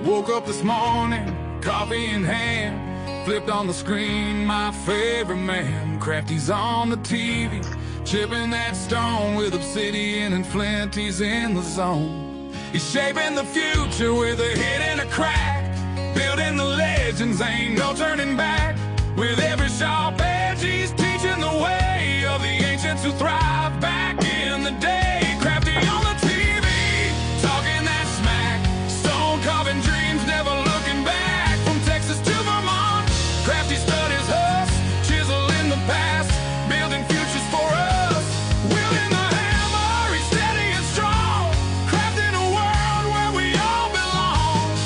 Woke up this morning, coffee in hand, flipped on the screen, my favorite man. Crafty's on the TV, chipping that stone with obsidian and flint. He's in the zone. He's shaping the future with a hit and a crack, building the legends, ain't no turning back. With every sharp edge, he's teaching the way of the ancients who thrived back in the day. Crafty on the TV, talking that smack, stone carving dreams, never looking back. From Texas to Vermont, Crafty studies us, chiseling the past, building futures for us. Wielding the hammer, he's steady and strong, crafting a world where we all belong.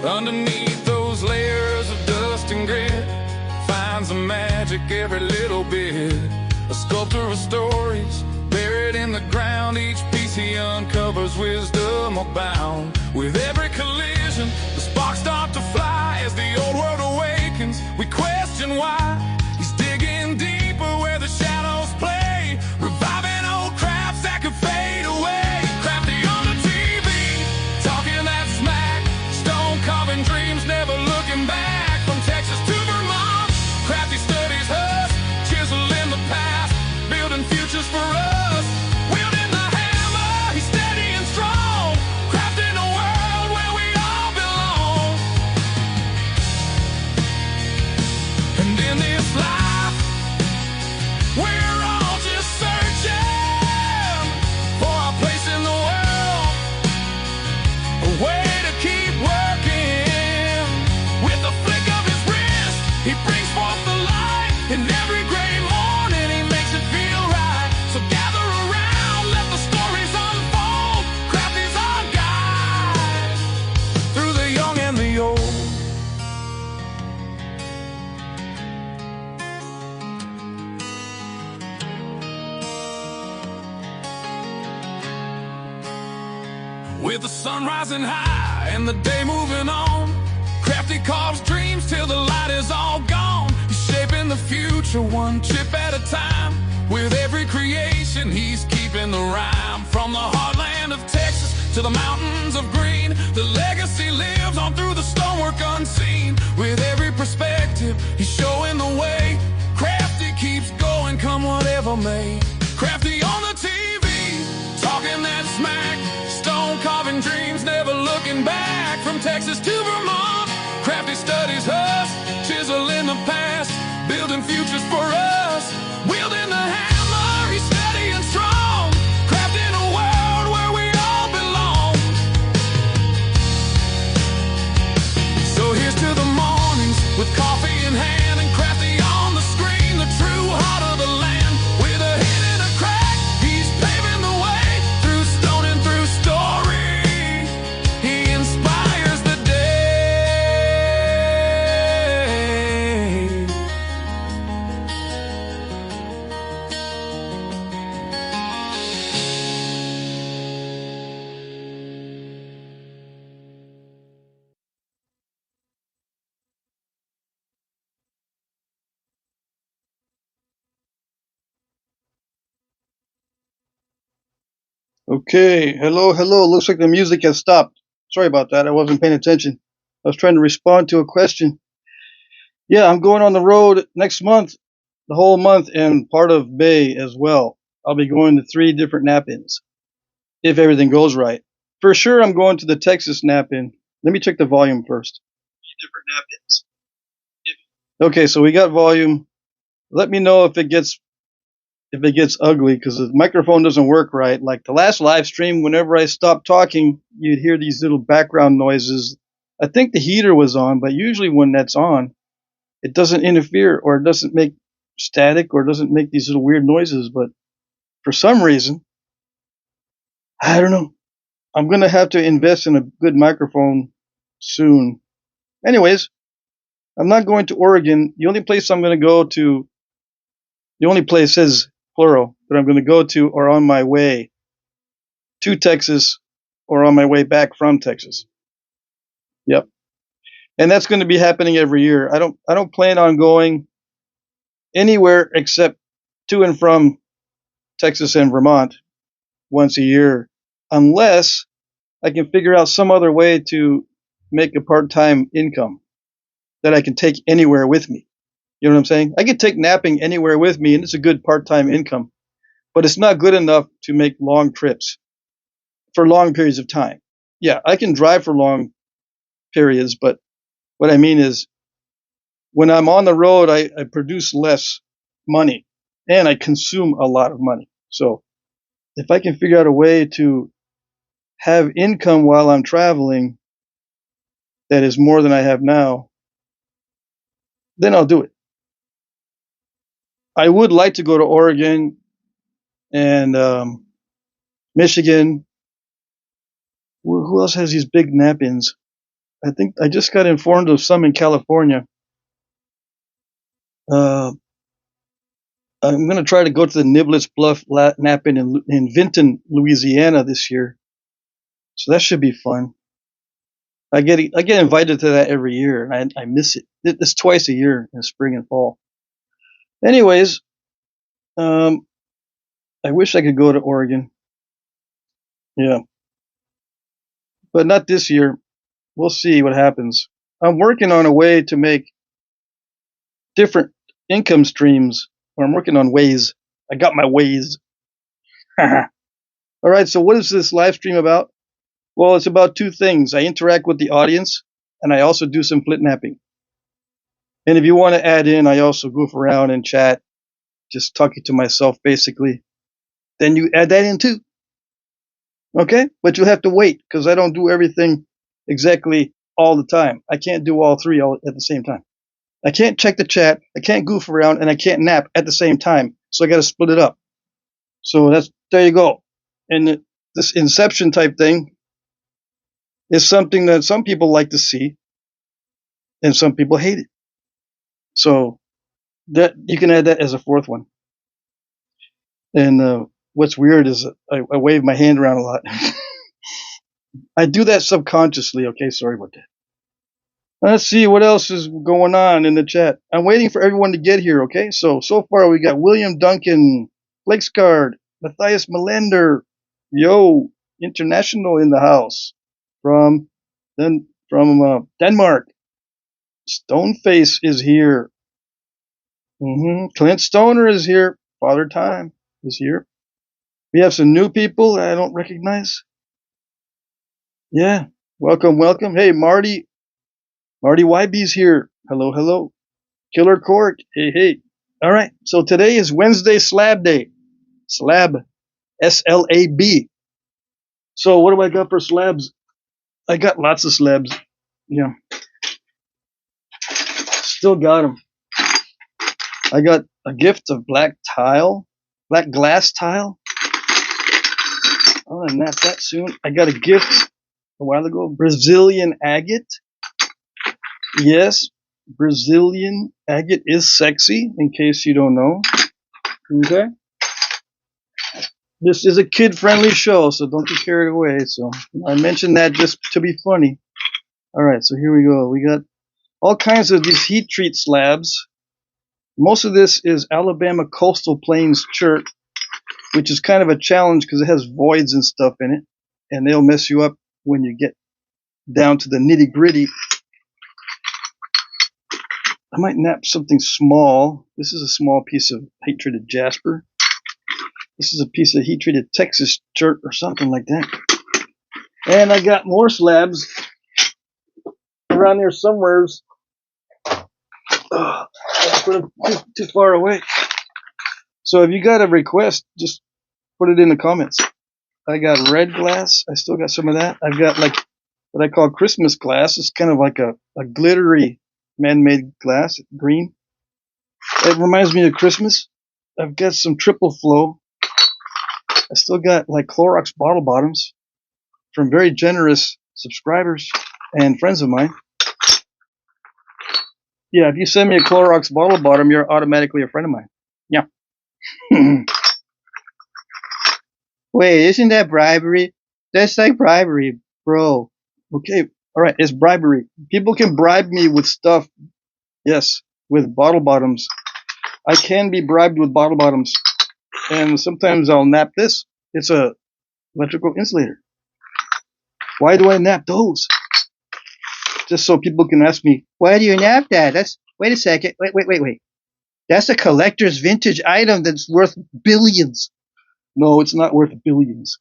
Underneath those layers of dust and grit finds the magic every little bit. A sculptor of stories buried in the ground, each piece he uncovers wisdom abound. With every collision, the sparks start to fly. As the old world awakens, we question why. He's digging deeper where the shadows play, reviving old crafts that could fade away. Crafty on the TV, talking that smack, stone carving dreams, never looking back. From Texas to Vermont, Crafty studies us, chiseling the past, building futures for us. Wielding the hammer, he's steady and strong, crafting a world where we all belong. And in this life, we're all just searching for our place in the world, a way to keep working. With the flick of his wrist, he brings forth the light. In every gray morning, he makes it feel right. So gather around, let the stories unfold. Crafty's our guide through the young and the old. With the sun rising high and the day moving on, Crafty carves dreams till the light is all gone. He's shaping the future one chip at a time. With every creation, he's keeping the rhyme. From the heartland of Texas to the mountains of green, the legacy lives on through the stonework unseen. With every perspective, he's showing the way. Crafty keeps going, come whatever may. Crafty on the TV, talking that smack, stone carving dreams, never looking back. From Texas to Vermont, Crafty studies us, chiseling the past, building futures for us. Wielding the hammer, he's steady and strong, crafting a world where we all belong. So here's to the mornings with coffee in hand and Crafty on the screen, the true heart of the land. With a hit and a crack, he's paving the way through stone and through story. He inspires the day. Okay, hello, hello. Looks like the music has stopped. Sorry about that. I wasn't paying attention. I was trying to respond to a question. Yeah, I'm going on the road next month, the whole month, and part of May as well. I'll be going to 3 different nap-ins, if everything goes right. For sure, I'm going to the Texas nap-in. Let me check the volume first. 3 different nap-ins. Okay, so we got volume. Let me know if it gets ugly, because the microphone doesn't work right. Like the last live stream, whenever I stopped talking, you'd hear these little background noises. I think the heater was on, but usually when that's on, it doesn't interfere or it doesn't make static or doesn't make these little weird noises. But for some reason, I don't know. I'm going to have to invest in a good microphone soon. Anyways, I'm not going to Oregon. The only place I'm going to go to, the only places, plural, that I'm going to go to are on my way to Texas or on my way back from Texas. Yep. And that's going to be happening every year. I don't plan on going anywhere except to and from Texas and Vermont once a year, unless I can figure out some other way to make a part-time income that I can take anywhere with me. You know what I'm saying? I can take napping anywhere with me, and it's a good part-time income, but it's not good enough to make long trips for long periods of time. Yeah, I can drive for long periods, but what I mean is when I'm on the road, I produce less money and I consume a lot of money. So if I can figure out a way to have income while I'm traveling that is more than I have now, then I'll do it. I would like to go to Oregon and Michigan. Who else has these big nappings? I think I just got informed of some in California. Uh, I'm going to try to go to the Niblets Bluff Napping in Vinton, Louisiana this year. So that should be fun. I get invited to that every year, and I miss it. It's twice a year in spring and fall. Anyways, I wish I could go to Oregon. Yeah, but not this year. We'll see what happens. I'm working on a way to make different income streams, or I'm working on ways. I got my ways. All right, so what is this live stream about? Well, it's about two things. I interact with the audience, and I also do some Flintnapping. And if you want to add in, I also goof around and chat, just talking to myself, basically. Then you add that in too. Okay? But you'll have to wait, because I don't do everything exactly all the time. I can't do all three all at the same time. I can't check the chat, I can't goof around, and I can't nap at the same time. So I got to split it up. So there you go. And this inception type thing is something that some people like to see, and some people hate it. So that you can add that as a fourth one. And what's weird is I wave my hand around a lot. I do that subconsciously. Okay, sorry about that. Let's see what else is going on in the chat. I'm waiting for everyone to get here. Okay, so far we got William Duncan, Flakes Card, Matthias Melender, Yo, International in the house from Denmark. Stoneface is here. Clint Stoner is here. Father Time is here. We have some new people that I don't recognize. Yeah, welcome. Hey, Marty YB's here. Hello. Killer Court. Hey. All right, so today is Wednesday Slab Day. Slab, S-L-A-B. So what do I got for slabs? I got lots of slabs. Yeah. Still got them. I got a gift of black glass tile. I'm gonna nap that soon. I got a gift a while ago, Brazilian agate. Yes, Brazilian agate is sexy, in case you don't know. Okay. This is a kid-friendly show, so don't get carried away. So I mentioned that just to be funny. All right, so here we go. We got all kinds of these heat treat slabs. Most of this is Alabama Coastal Plains chert, which is kind of a challenge because it has voids and stuff in it, and they'll mess you up when you get down to the nitty-gritty. I might nap something small. This is a small piece of heat-treated jasper. This is a piece of heat-treated Texas chert or something like that. And I got more slabs around here somewhere. I put them too far away. So if you got a request, just put it in the comments. I got red glass. I still got some of that. I've got like what I call Christmas glass. It's kind of like a glittery man-made glass, green. It reminds me of Christmas. I've got some triple flow. I still got like Clorox bottle bottoms from very generous subscribers and friends of mine. Yeah, if you send me a Clorox bottle bottom, you're automatically a friend of mine. Yeah. Wait, isn't that bribery? That's like bribery, bro. Okay, all right, it's bribery. People can bribe me with stuff. Yes, with bottle bottoms. I can be bribed with bottle bottoms. And sometimes I'll nap this. It's a electrical insulator. Why do I nap those? Just so people can ask me, why do you nap that? Wait a second. Wait. That's a collector's vintage item that's worth billions. No, it's not worth billions.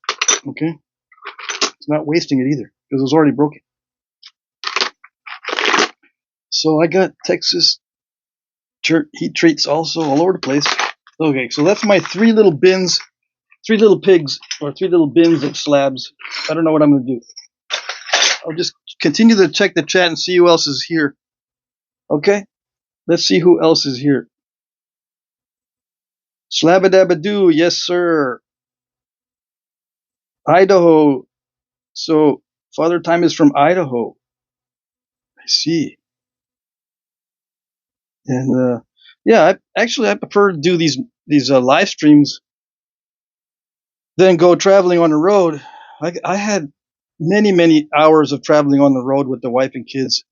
Okay? It's not wasting it either because it was already broken. So I got Texas heat treats also all over the place. Okay, so that's my 3 little bins, 3 little pigs, or 3 little bins of slabs. I don't know what I'm going to do. I'll just continue to check the chat and see who else is here. Okay? Let's see who else is here. Slabadabadoo, yes sir. Idaho. So Father Time is from Idaho. I see. And yeah, I prefer to do these live streams than go traveling on the road. I had many hours of traveling on the road with the wife and kids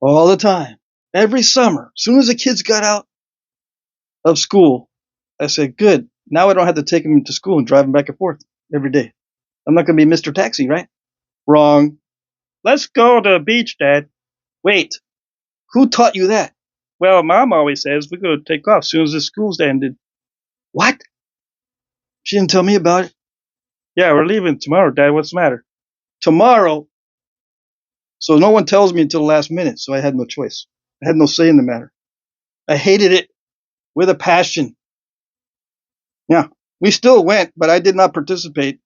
all the time. Every summer, as soon as the kids got out of school, I said, good. Now I don't have to take them to school and drive them back and forth every day. I'm not going to be Mr. Taxi, right? Wrong. Let's go to the beach, Dad. Wait, who taught you that? Well, Mom always says we're going to take off as soon as the school's ended. What? She didn't tell me about it. Yeah, we're leaving tomorrow, Dad. What's the matter? Tomorrow? So no one tells me until the last minute, so I had no choice. I had no say in the matter. I hated it with a passion. Yeah, we still went, but I did not participate.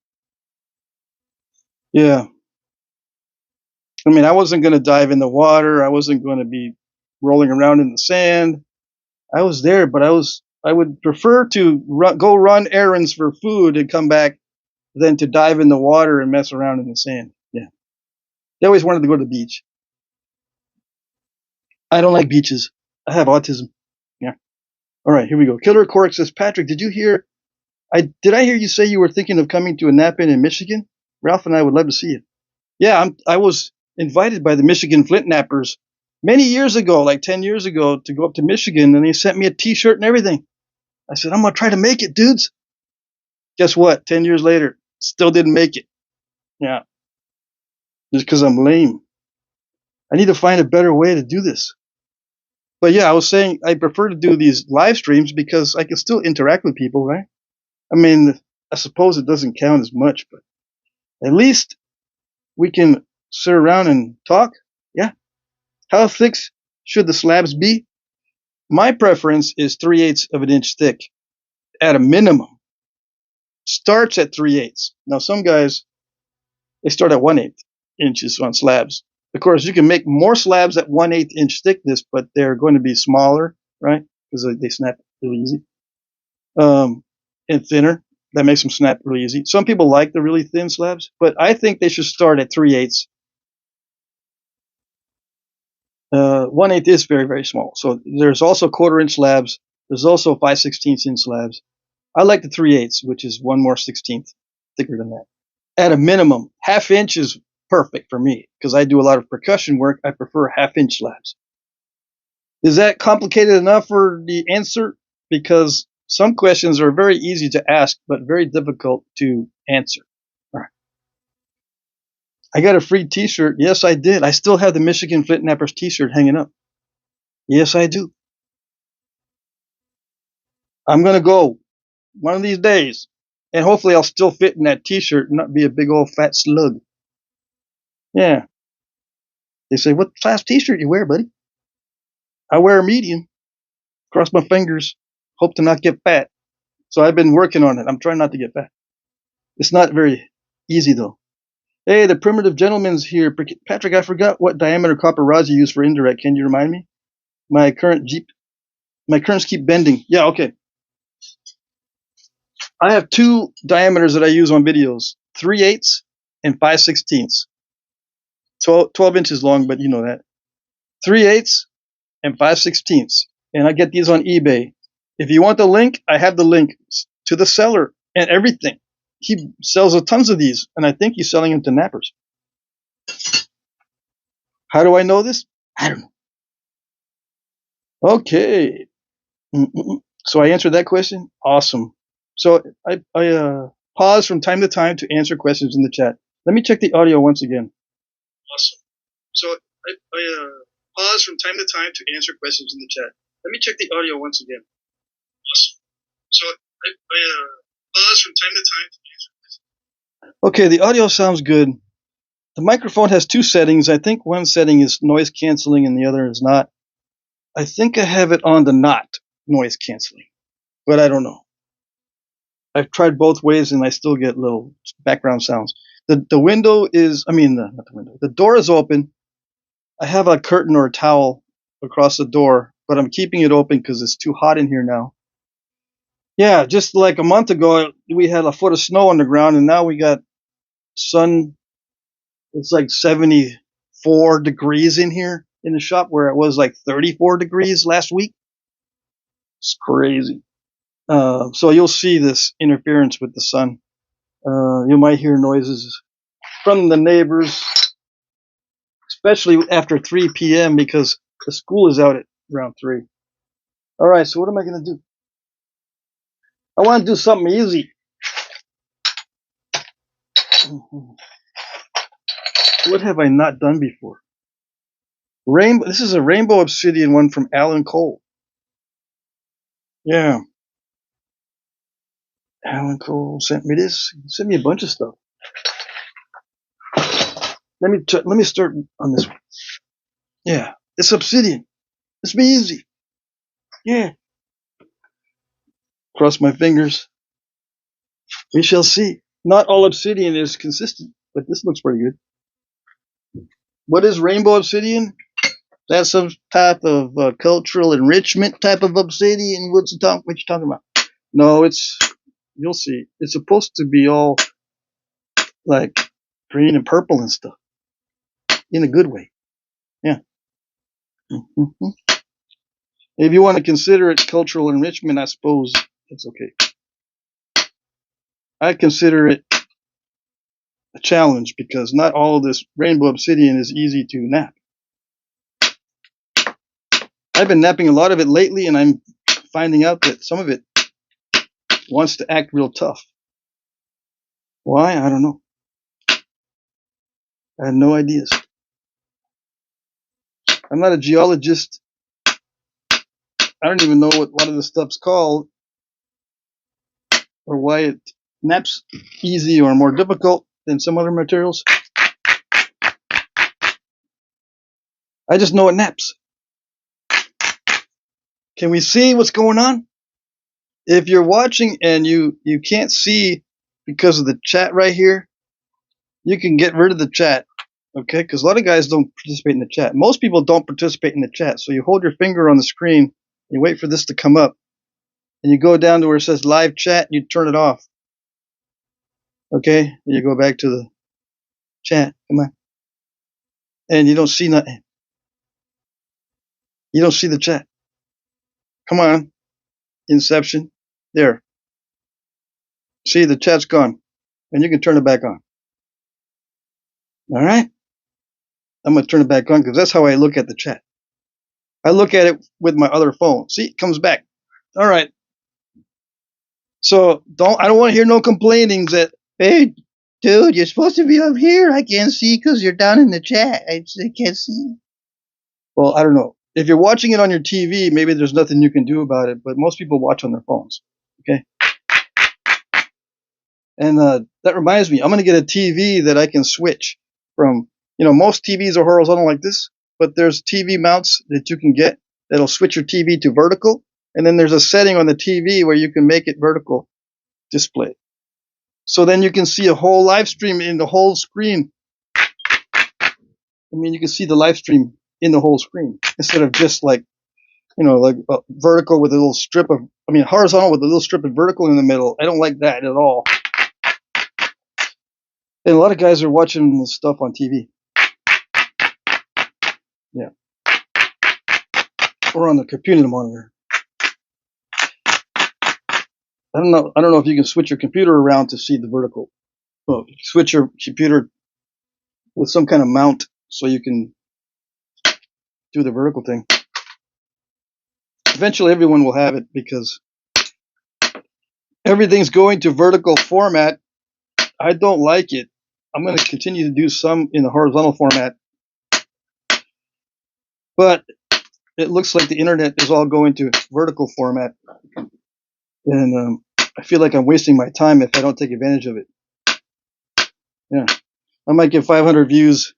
Yeah. I mean, I wasn't going to dive in the water. I wasn't going to be rolling around in the sand. I was there, but I would prefer to go run errands for food and come back than to dive in the water and mess around in the sand. Yeah. They always wanted to go to the beach. I don't like beaches. I have autism. Yeah. All right, here we go. Killer Cork says, Patrick, did I hear you say you were thinking of coming to a nap-in Michigan? Ralph and I would love to see you. Yeah, I was invited by the Michigan Flintnappers many years ago, like 10 years ago, to go up to Michigan, and they sent me a t-shirt and everything. I said, I'm going to try to make it, dudes. Guess what? 10 years later, still didn't make it. Yeah. Just because I'm lame. I need to find a better way to do this. But yeah, I was saying I prefer to do these live streams because I can still interact with people, right? I mean, I suppose it doesn't count as much, but at least we can sit around and talk. Yeah. How thick should the slabs be? My preference is 3/8 of an inch thick at a minimum. Starts at 3/8. Now, some guys, they start at 1/8 inches on slabs. Of course, you can make more slabs at 1/8 inch thickness, but they're going to be smaller, right? Because they snap really easy. And thinner. That makes them snap really easy. Some people like the really thin slabs, but I think they should start at 3/8. 1/8 is very, very small. So there's also 1/4 inch slabs. There's also 5/16 inch slabs. I like the 3/8, which is 1 more 16th thicker than that. At a minimum, 1/2 inch is perfect for me because I do a lot of percussion work. I prefer 1/2 inch slabs. Is that complicated enough for the answer? Because some questions are very easy to ask, but very difficult to answer. All right. I got a free t-shirt. Yes, I did. I still have the Michigan Flintnappers t-shirt hanging up. Yes, I do. I'm going to go one of these days. And hopefully I'll still fit in that t-shirt and not be a big old fat slug. Yeah. They say, what size t-shirt you wear, buddy? I wear a medium. Cross my fingers. Hope to not get fat. So I've been working on it. I'm trying not to get fat. It's not very easy, though. Hey, the primitive gentleman's here. Patrick, I forgot what diameter copper rods you use for indirect. Can you remind me? My currents keep bending. Yeah, okay. I have 2 diameters that I use on videos. 3/8 and 5/16. 12 inches long, but you know that. 3/8 and 5/16. And I get these on eBay. If you want the link, I have the link to the seller and everything. He sells tons of these, and I think he's selling them to nappers. How do I know this? I don't know. Okay. So I answered that question. Awesome. So I pause from time to time to answer questions in the chat. Let me check the audio once again. Awesome. So I pause from time to time to answer questions in the chat. Let me check the audio once again. Awesome. So I pause from time to time to answer questions. Okay, the audio sounds good. The microphone has two settings. I think one setting is noise canceling and the other is not. I think I have it on the not noise canceling, but I don't know. I've tried both ways and I still get little background sounds. The window is, not the window. The door is open. I have a curtain or a towel across the door, but I'm keeping it open because it's too hot in here now. Yeah, just like a month ago, we had a foot of snow on the ground, and now we got sun. It's like 74 degrees in here in the shop, where it was like 34 degrees last week. It's crazy. So you'll see this interference with the sun. You might hear noises from the neighbors, especially after 3 p.m. because the school is out at around 3. All right, so what am I going to do? I want to do something easy. What have I not done before? Rainbow. This is a rainbow obsidian one from Alan Cole. Yeah. Alan Cole sent me this. He sent me a bunch of stuff. Let me start on this one. Yeah, it's obsidian. This be easy. Yeah. Cross my fingers. We shall see. Not all obsidian is consistent, but this looks pretty good. What is rainbow obsidian? That's some type of cultural enrichment type of obsidian. What you talking about? No, you'll see. It's supposed to be all like green and purple and stuff. In a good way. Yeah. Mm-hmm. If you want to consider it cultural enrichment, I suppose it's okay. I consider it a challenge because not all of this rainbow obsidian is easy to knap. I've been knapping a lot of it lately, and I'm finding out that some of it wants to act real tough. Why? I don't know. I have no ideas. I'm not a geologist. I don't even know what one of the stuff's called or why it knaps easy or more difficult than some other materials. I just know it knaps. Can we see what's going on? If you're watching and you can't see because of the chat right here, you can get rid of the chat, okay? Because a lot of guys don't participate in the chat. Most people don't participate in the chat. So you hold your finger on the screen, you wait for this to come up, and you go down to where it says live chat, and you turn it off. Okay? And you go back to the chat. Come on. And you don't see nothing. You don't see the chat. Come on. Inception. There. See, the chat's gone. And you can turn it back on. All right? I'm going to turn it back on because that's how I look at the chat. I look at it with my other phone. See, it comes back. All right. So I don't want to hear no complaining that, hey, dude, you're supposed to be up here. I can't see because you're down in the chat. I can't see. Well, I don't know. If you're watching it on your TV, maybe there's nothing you can do about it, but most people watch on their phones. Okay? And that reminds me, I'm going to get a TV that I can switch from, most TVs are horizontal like this, but there's TV mounts that you can get that'll switch your TV to vertical. And then there's a setting on the TV where you can make it vertical display. So then you can see a whole live stream in the whole screen. You can see the live stream in the whole screen instead of just like vertical with a little strip of, horizontal with a little strip of vertical in the middle. I don't like that at all. And a lot of guys are watching this stuff on TV. Yeah. Or on the computer monitor. I don't know if you can switch your computer around to see the vertical. Well, switch your computer with some kind of mount so you can do the vertical thing. Eventually everyone will have it because everything's going to vertical format I don't like it. I'm going to continue to do some in the horizontal format, but it looks like the internet is all going to vertical format, and I feel like I'm wasting my time if I don't take advantage of it. Yeah, I might get 500 views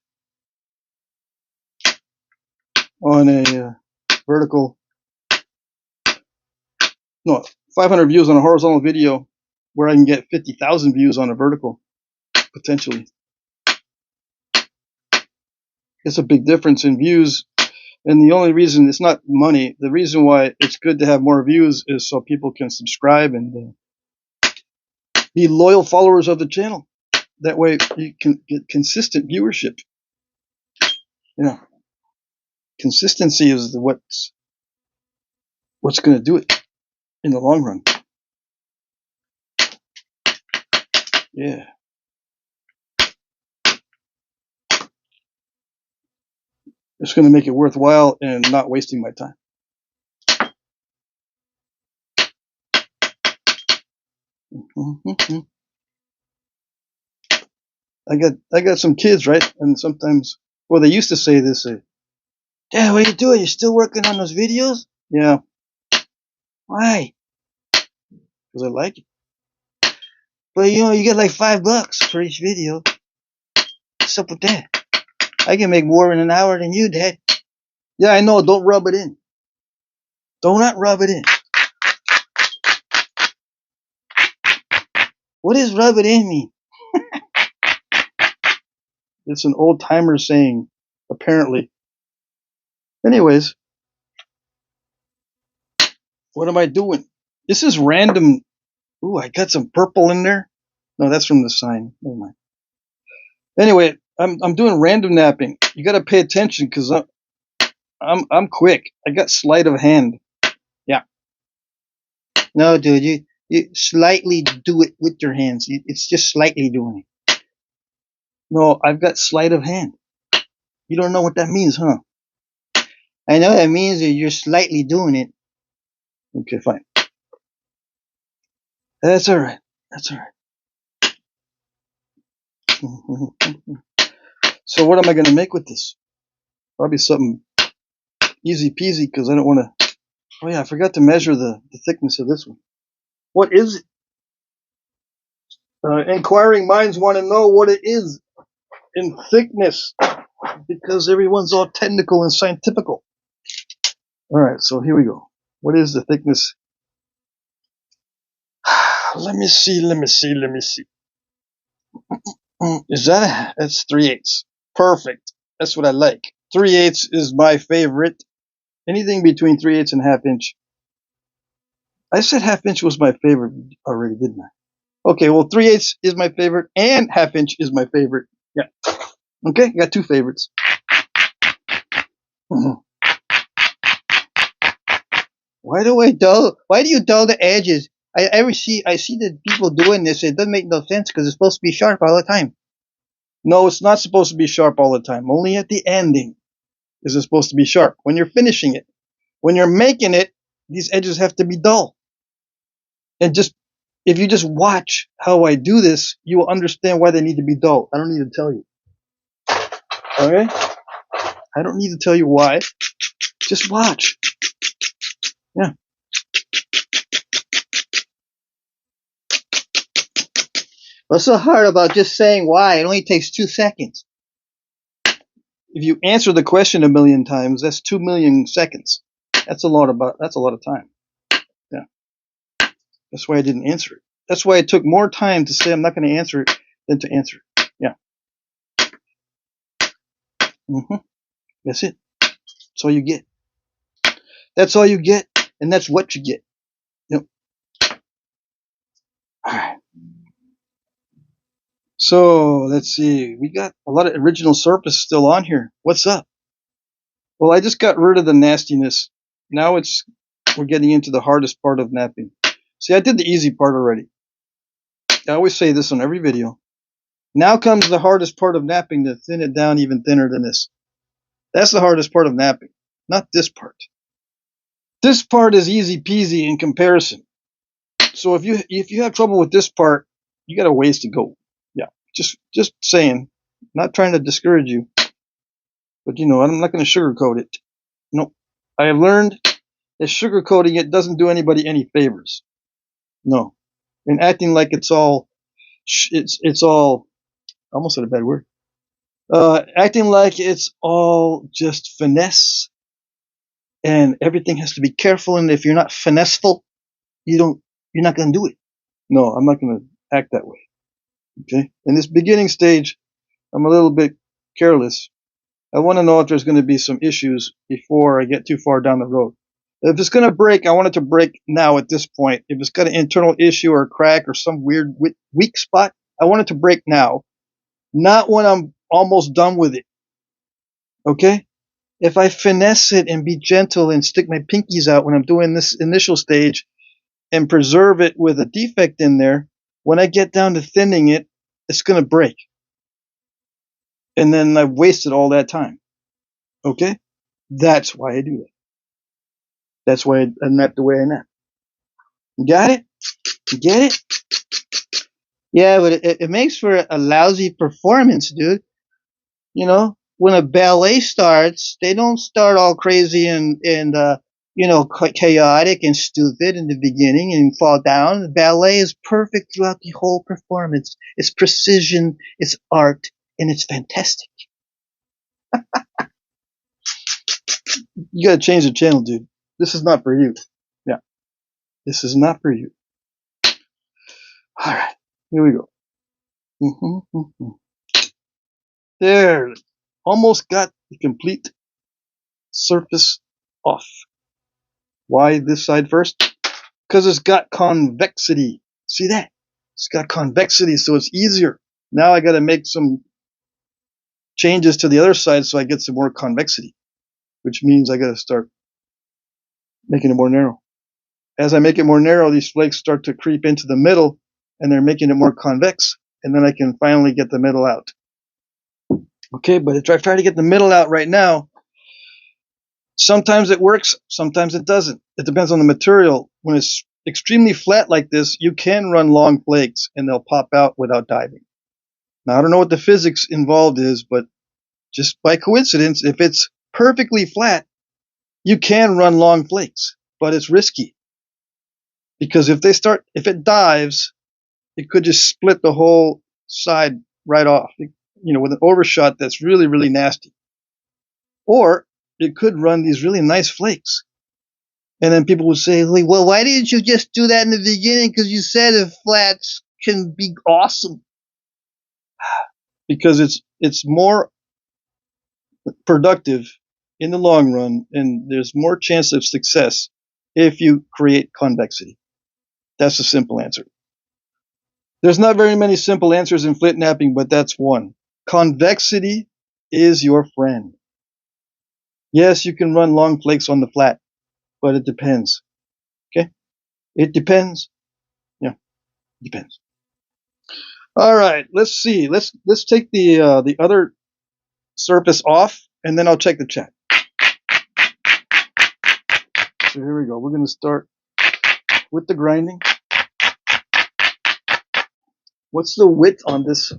on a vertical, no, 500 views on a horizontal video where I can get 50,000 views on a vertical, potentially. It's a big difference in views, and the only reason it's not money, the reason why it's good to have more views is so people can subscribe and be loyal followers of the channel. That way you can get consistent viewership. Yeah, consistency is what's going to do it in the long run. Yeah. It's going to make it worthwhile and not wasting my time. I got some kids, right? And sometimes, well, they used to say this, Dad, what are you doing? You still working on those videos? Yeah. Why? Because I like it. But you get like $5 for each video. What's up with that? I can make more in an hour than you, Dad. Yeah, I know. Don't rub it in. Do not rub it in. What does rub it in mean? It's an old timer saying, apparently. Anyways, what am I doing? This is random. Ooh, I got some purple in there. No, that's from the sign. Never mind. Anyway, I'm doing random napping. You got to pay attention because I'm quick. I got sleight of hand. Yeah. No, dude, you slightly do it with your hands. It's just slightly doing it. No, I've got sleight of hand. You don't know what that means, huh? I know that means that you're slightly doing it. Okay, fine. That's all right. That's all right. So what am I going to make with this? Probably something easy peasy because I don't want to. Oh yeah, I forgot to measure the thickness of this one. What is it? Inquiring minds want to know what it is in thickness because everyone's all technical and scientifical. All right, so here we go. What is the thickness? Let me see. Is that's 3/8? Perfect. That's what I like. 3/8 is my favorite. Anything between 3/8 and 1/2 inch. I said 1/2 inch was my favorite already, didn't I? Okay, well 3/8 is my favorite and 1/2 inch is my favorite. Yeah. Okay, got two favorites. Why do you dull the edges? I see the people doing this. It doesn't make no sense because it's supposed to be sharp all the time. No, it's not supposed to be sharp all the time. Only at the ending is it supposed to be sharp. When you're finishing it, when you're making it, these edges have to be dull. And if you just watch how I do this, you will understand why they need to be dull. I don't need to tell you. Okay? I don't need to tell you why. Just watch. Yeah. What's so hard about just saying why? It only takes 2 seconds. If you answer the question 1 million times, that's 2 million seconds. That's a lot of time. Yeah. That's why I didn't answer it. That's why it took more time to say I'm not going to answer it than to answer it. Yeah. That's it. That's all you get. That's all you get, and that's what you get. Yep. All right. So let's see. We got a lot of original surface still on here. What's up? Well, I just got rid of the nastiness. Now we're getting into the hardest part of napping. See, I did the easy part already. I always say this on every video. Now comes the hardest part of napping, to thin it down even thinner than this. That's the hardest part of napping, not this part. This part is easy peasy in comparison. So if you have trouble with this part, you got a ways to go. Yeah. Just saying. Not trying to discourage you, but you know, I'm not going to sugarcoat it. No, I have learned that sugarcoating it doesn't do anybody any favors. No, and acting like it's all I almost said a bad word. Acting like it's all just finesse and everything has to be careful, and if you're not finesseful, you're not going to do it. No, I'm not going to act that way. Okay. In this beginning stage, I'm a little bit careless. I want to know if there's going to be some issues before I get too far down the road. If it's going to break, I want it to break now at this point. If it's got an internal issue or a crack or some weird weak spot, I want it to break now, not when I'm almost done with it. Okay? If I finesse it and be gentle and stick my pinkies out when I'm doing this initial stage and preserve it with a defect in there, when I get down to thinning it, it's going to break. And then I've wasted all that time. Okay? That's why I do that. That's why I nap the way I nap. You got it? You get it? Yeah, but it makes for a lousy performance, dude. You know, when a ballet starts, they don't start all crazy and chaotic and stupid in the beginning and fall down. The ballet is perfect throughout the whole performance. It's precision, it's art, and it's fantastic. You gotta change the channel, dude. This is not for you. Yeah. This is not for you. Alright. Here we go. There. Almost got the complete surface off. Why this side first? Because it's got convexity. See that? It's got convexity, so it's easier. Now I gotta make some changes to the other side so I get some more convexity, which means I gotta start making it more narrow. As I make it more narrow, these flakes start to creep into the middle, and they're making it more convex, and then I can finally get the middle out. Okay, but if I try to get the middle out right now, sometimes it works, sometimes it doesn't. It depends on the material. When it's extremely flat like this, you can run long flakes, and they'll pop out without diving. Now, I don't know what the physics involved is, but just by coincidence, if it's perfectly flat, you can run long flakes, but it's risky. Because if it dives, it could just split the whole side right off, with an overshot that's really, really nasty. Or it could run these really nice flakes. And then people would say, well, why didn't you just do that in the beginning? Because you said if flats can be awesome. Because it's more productive in the long run, and there's more chance of success if you create convexity. That's the simple answer. There's not very many simple answers in Flintknapping, but that's one. Convexity is your friend. Yes, you can run long flakes on the flat, but it depends. Okay? It depends. Yeah, it depends. All right, let's see. Let's take the other surface off, and then I'll check the chat. So here we go. We're going to start with the grinding. What's the width on this?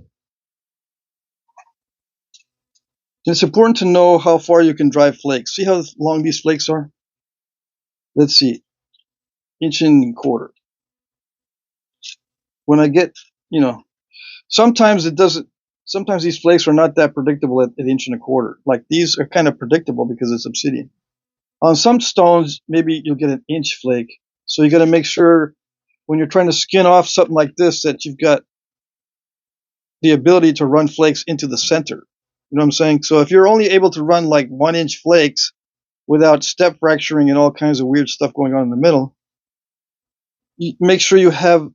It's important to know how far you can drive flakes. See how long these flakes are? Let's see. 1.25 inches. When I get, sometimes it doesn't, sometimes these flakes are not that predictable at 1.25 inches. Like these are kind of predictable because it's obsidian. On some stones, maybe you'll get an inch flake. So you got to make sure when you're trying to skin off something like this that you've got the ability to run flakes into the center. You know what I'm saying? So if you're only able to run like 1-inch flakes without step fracturing and all kinds of weird stuff going on in the middle, you make sure you have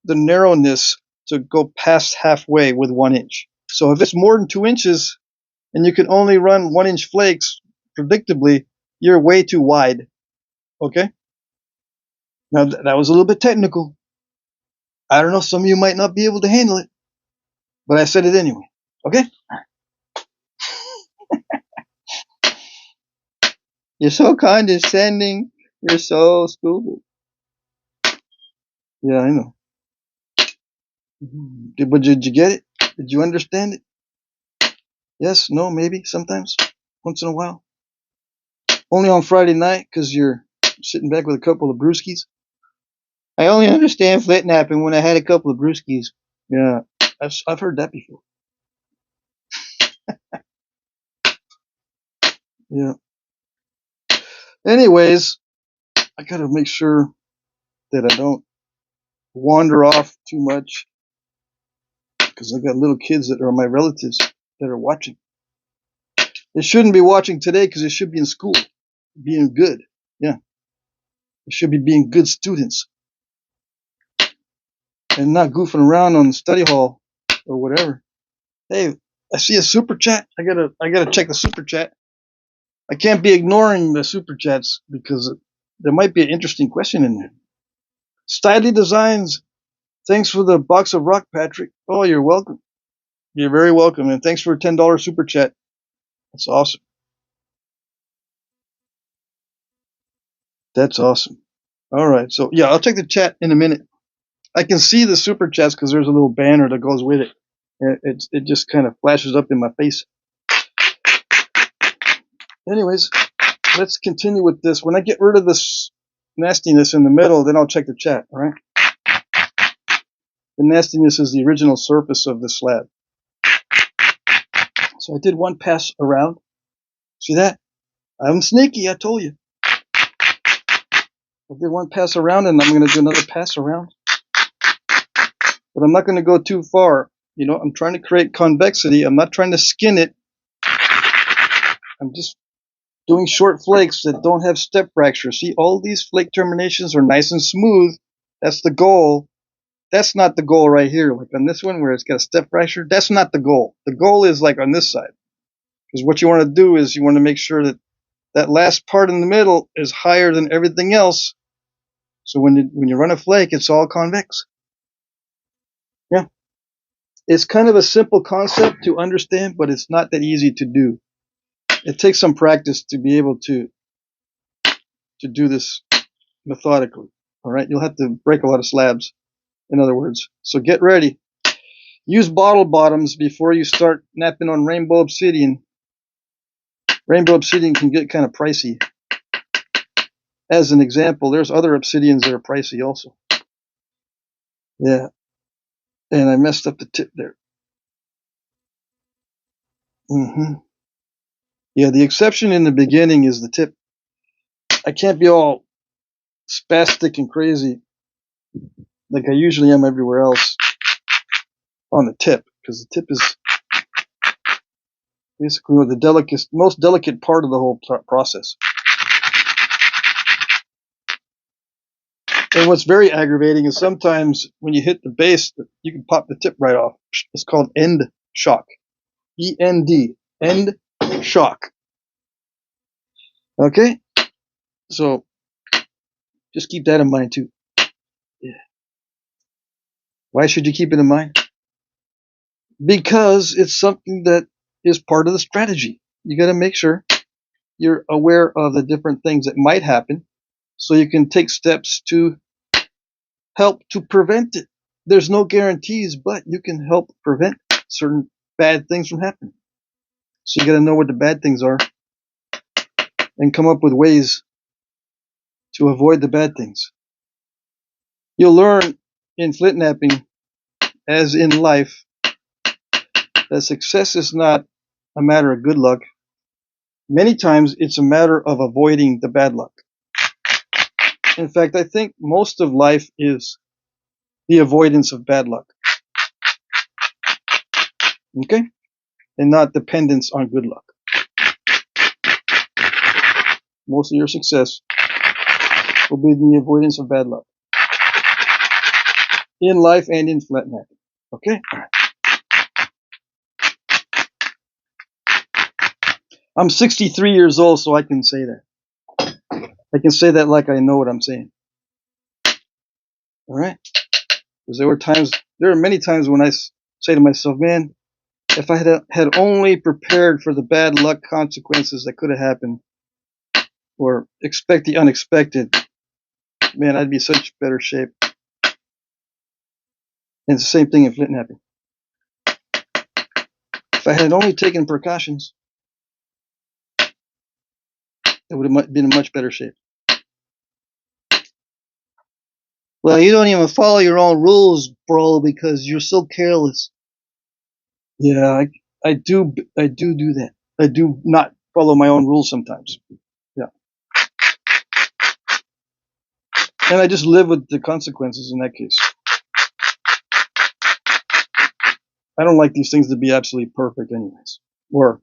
the narrowness to go past halfway with 1 inch. So if it's more than 2 inches and you can only run 1-inch flakes, predictably, you're way too wide. Okay? Now that was a little bit technical. I don't know, some of you might not be able to handle it, but I said it anyway. Okay? You're so condescending. You're so stupid. Yeah, I know. But did you get it? Did you understand it? Yes, no, maybe, sometimes, once in a while. Only on Friday night because you're sitting back with a couple of brewskis. I only understand Flintnapping when I had a couple of brewskis. Yeah, I've heard that before. Yeah. Anyways, I gotta make sure that I don't wander off too much because I got little kids that are my relatives that are watching. They shouldn't be watching today because they should be in school, being good. Yeah. They should be being good students and not goofing around on the study hall or whatever. Hey, I see a super chat. I gotta check the super chat. I can't be ignoring the super chats because there might be an interesting question in there. Styley Designs. Thanks for the box of rock, Patrick. Oh, you're welcome. You're very welcome. And thanks for a $10 super chat. That's awesome. That's awesome. All right. So, yeah, I'll check the chat in a minute. I can see the super chats because there's a little banner that goes with it. It just kind of flashes up in my face. Anyways, let's continue with this. When I get rid of this nastiness in the middle, then I'll check the chat. All right. The nastiness is the original surface of the slab. So I did one pass around. See that? I'm sneaky, I told you. I did one pass around and I'm going to do another pass around. But I'm not going to go too far. You know, I'm trying to create convexity. I'm not trying to skin it. I'm just doing short flakes that don't have step fracture. See, all these flake terminations are nice and smooth. That's the goal. That's not the goal right here. Like on this one where it's got a step fracture, that's not the goal. The goal is like on this side. Because what you want to do is you want to make sure that that last part in the middle is higher than everything else. So when you run a flake, it's all convex. Yeah. It's kind of a simple concept to understand, but it's not that easy to do. It takes some practice to be able to do this methodically. All right. You'll have to break a lot of slabs, in other words. So get ready. Use bottle bottoms before you start napping on rainbow obsidian. Rainbow obsidian can get kind of pricey. As an example, there's other obsidians that are pricey also. Yeah. And I messed up the tip there. Yeah, the exception in the beginning is the tip. I can't be all spastic and crazy like I usually am everywhere else on the tip, because the tip is basically the most delicate part of the whole process. And what's very aggravating is sometimes when you hit the base, you can pop the tip right off. It's called end shock. E-N-D. End shock. Okay? So just keep that in mind too. Yeah. Why should you keep it in mind? Because it's something that is part of the strategy. You got to make sure you're aware of the different things that might happen so you can take steps to help to prevent it. There's no guarantees, but you can help prevent certain bad things from happening. So you got to know what the bad things are and come up with ways to avoid the bad things. You'll learn in Flintnapping, as in life, that success is not a matter of good luck. Many times it's a matter of avoiding the bad luck. In fact, I think most of life is the avoidance of bad luck. Okay? And not dependence on good luck. Most of your success will be the avoidance of bad luck. In life and in Flintnapping. Okay? I'm 63 years old, so I can say that. I can say that like I know what I'm saying. Alright? Because there are many times when I say to myself, man, if I had only prepared for the bad luck consequences that could have happened, or expect the unexpected, man, I'd be in such better shape. And it's the same thing in Flintnapping. If I had only taken precautions, it would have been in much better shape. Well, you don't even follow your own rules, bro, because you're so careless. Yeah, I do that. I do not follow my own rules sometimes. Yeah. And I just live with the consequences in that case. I don't like these things to be absolutely perfect anyways. Or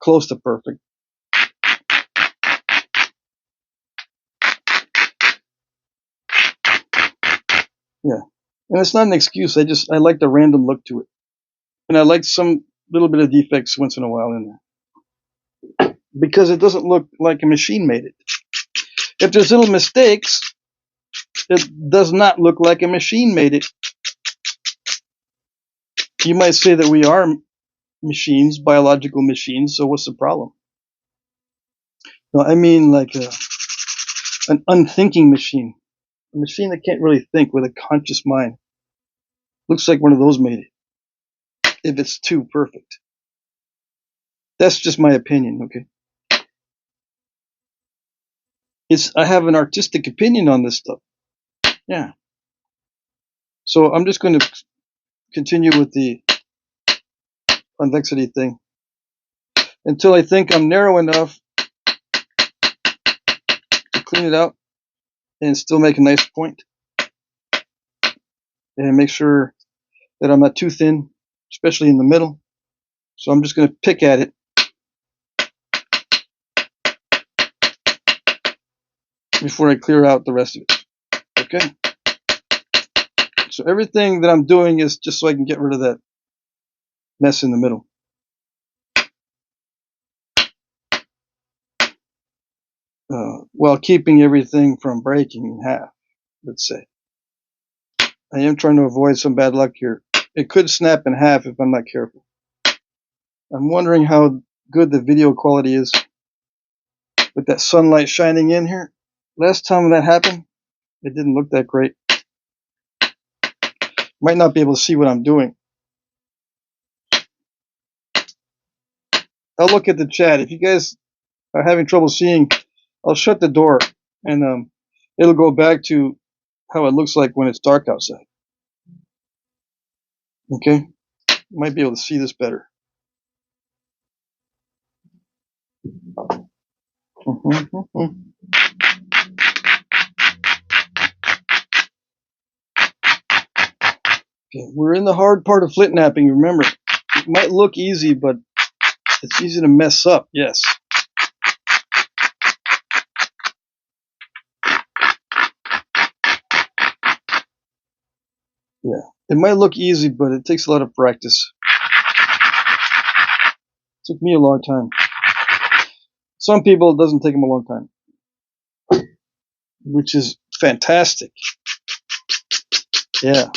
close to perfect. Yeah. And it's not an excuse. I like the random look to it. And I like some little bit of defects once in a while in there. Because it doesn't look like a machine made it. If there's little mistakes, it does not look like a machine made it. You might say that we are machines, biological machines, so what's the problem? No, I mean like an unthinking machine. A machine that can't really think with a conscious mind. Looks like one of those made it. If it's too perfect. That's just my opinion, okay? I have an artistic opinion on this stuff. Yeah. So I'm just going to continue with the convexity thing until I think I'm narrow enough to clean it out and still make a nice point. And make sure that I'm not too thin, especially in the middle. So I'm just going to pick at it before I clear out the rest of it. Okay? So everything that I'm doing is just so I can get rid of that mess in the middle. While keeping everything from breaking in half, let's say. I am trying to avoid some bad luck here. It could snap in half if I'm not careful. I'm wondering how good the video quality is with that sunlight shining in here. Last time that happened, it didn't look that great. Might not be able to see what I'm doing. I'll look at the chat. If you guys are having trouble seeing, I'll shut the door and it'll go back to how it looks like when it's dark outside. Okay? You might be able to see this better. Okay, we're in the hard part of Flintknapping. Remember, it might look easy, but it's easy to mess up. Yes. Yeah. It might look easy, but it takes a lot of practice. It took me a long time. Some people, it doesn't take them a long time, which is fantastic. Yeah.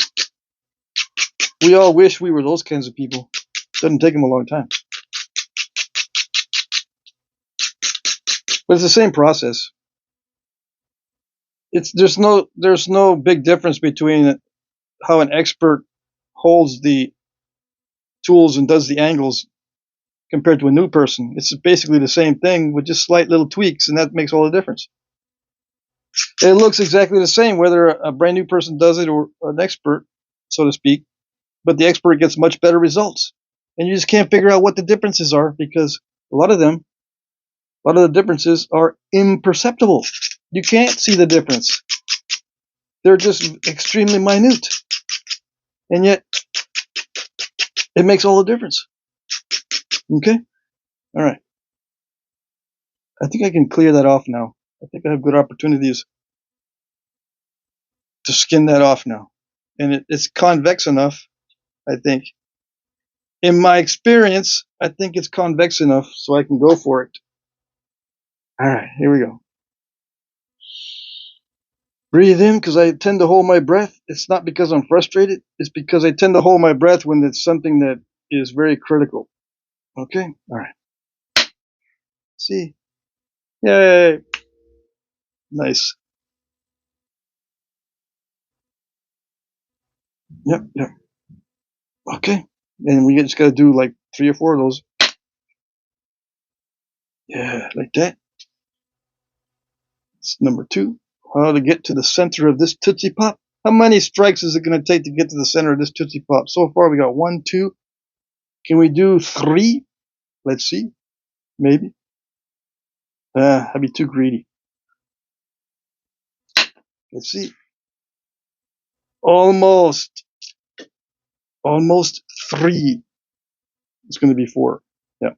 We all wish we were those kinds of people. It doesn't take them a long time. But it's the same process. There's no big difference between how an expert holds the tools and does the angles compared to a new person. It's basically the same thing with just slight little tweaks, and that makes all the difference. It looks exactly the same whether a brand new person does it or an expert, so to speak, but the expert gets much better results. And you just can't figure out what the differences are because a lot of the differences are imperceptible. You can't see the difference. They're just extremely minute. And yet, it makes all the difference. Okay? All right. I think I can clear that off now. I think I have good opportunities to skin that off now. And it's convex enough, I think. In my experience, I think it's convex enough so I can go for it. All right, here we go. Breathe in because I tend to hold my breath. It's not because I'm frustrated. It's because I tend to hold my breath when it's something that is very critical. Okay? All right. See? Yay. Nice. Yep. Okay. And we just got to do like 3 or 4 of those. Yeah, like that. It's number 2. How to get to the center of this Tootsie Pop. How many strikes is it going to take to get to the center of this Tootsie Pop? So far we got 1, 2. Can we do 3? Let's see. Maybe. I'd be too greedy. Let's see. Almost 3. It's going to be 4. Yeah.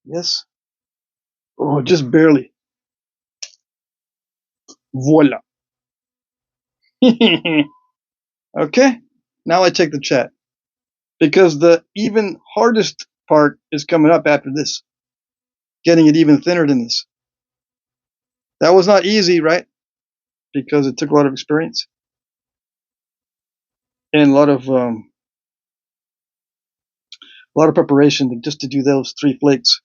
Yes. Oh, just barely. Voila. Okay. Now I take the chat. Because the even hardest part is coming up after this. Getting it even thinner than this. That was not easy, right? Because it took a lot of experience. And a lot of preparation just to do those 3 flakes.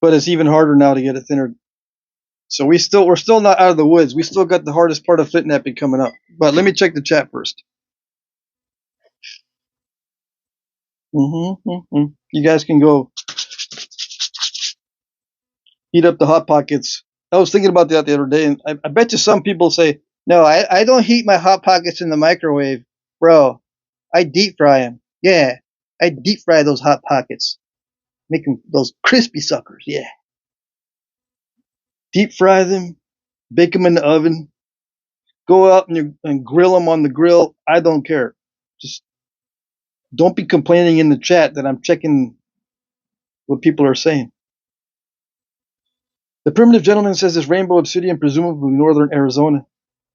But it's even harder now to get it thinner. So we're still not out of the woods. We still got the hardest part of Flintknapping coming up. But let me check the chat first. You guys can go heat up the hot pockets. I was thinking about that the other day, and I bet you some people say, "No, I don't heat my hot pockets in the microwave, bro. I deep fry them. Yeah, I deep fry those hot pockets, make them those crispy suckers. Yeah, deep fry them, bake them in the oven, go out and grill them on the grill. I don't care. Just don't be complaining in the chat that I'm checking what people are saying." The primitive gentleman says this rainbow obsidian, presumably northern Arizona.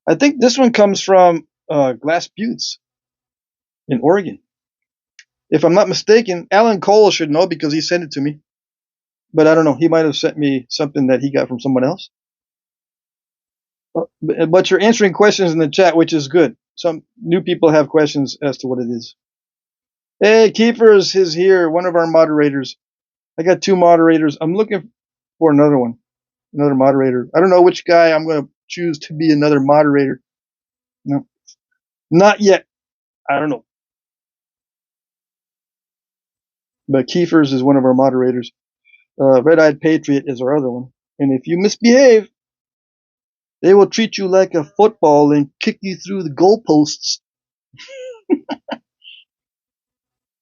I think this one comes from Glass Buttes in Oregon. If I'm not mistaken, Alan Cole should know because he sent it to me. But I don't know. He might have sent me something that he got from someone else. But you're answering questions in the chat, which is good. Some new people have questions as to what it is. Hey, Keepers is here, one of our moderators. I got 2 moderators. I'm looking for another one, another moderator. I don't know which guy I'm going to choose to be another moderator. No, not yet. I don't know. But Kiefer's is one of our moderators. Red-Eyed Patriot is our other one. And if you misbehave, they will treat you like a football and kick you through the goalposts.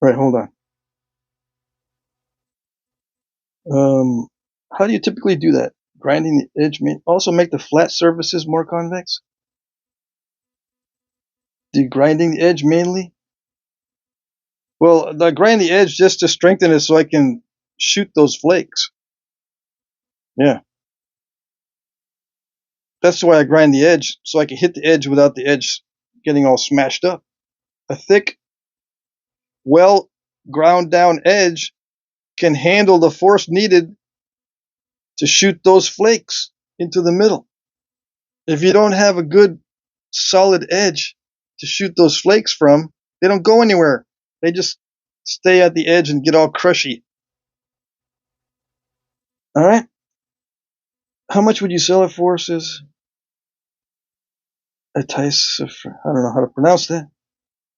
Right, hold on. How do you typically do that? Grinding the edge may also make the flat surfaces more convex? Do you grinding the edge mainly? Well, I grind the edge just to strengthen it so I can shoot those flakes. Yeah. That's why I grind the edge, so I can hit the edge without the edge getting all smashed up. A thick, well ground down edge can handle the force needed to shoot those flakes into the middle. If you don't have a good solid edge to shoot those flakes from, they don't go anywhere. They just stay at the edge and get all crushy. All right. How much would you sell it for? Says I don't know how to pronounce that.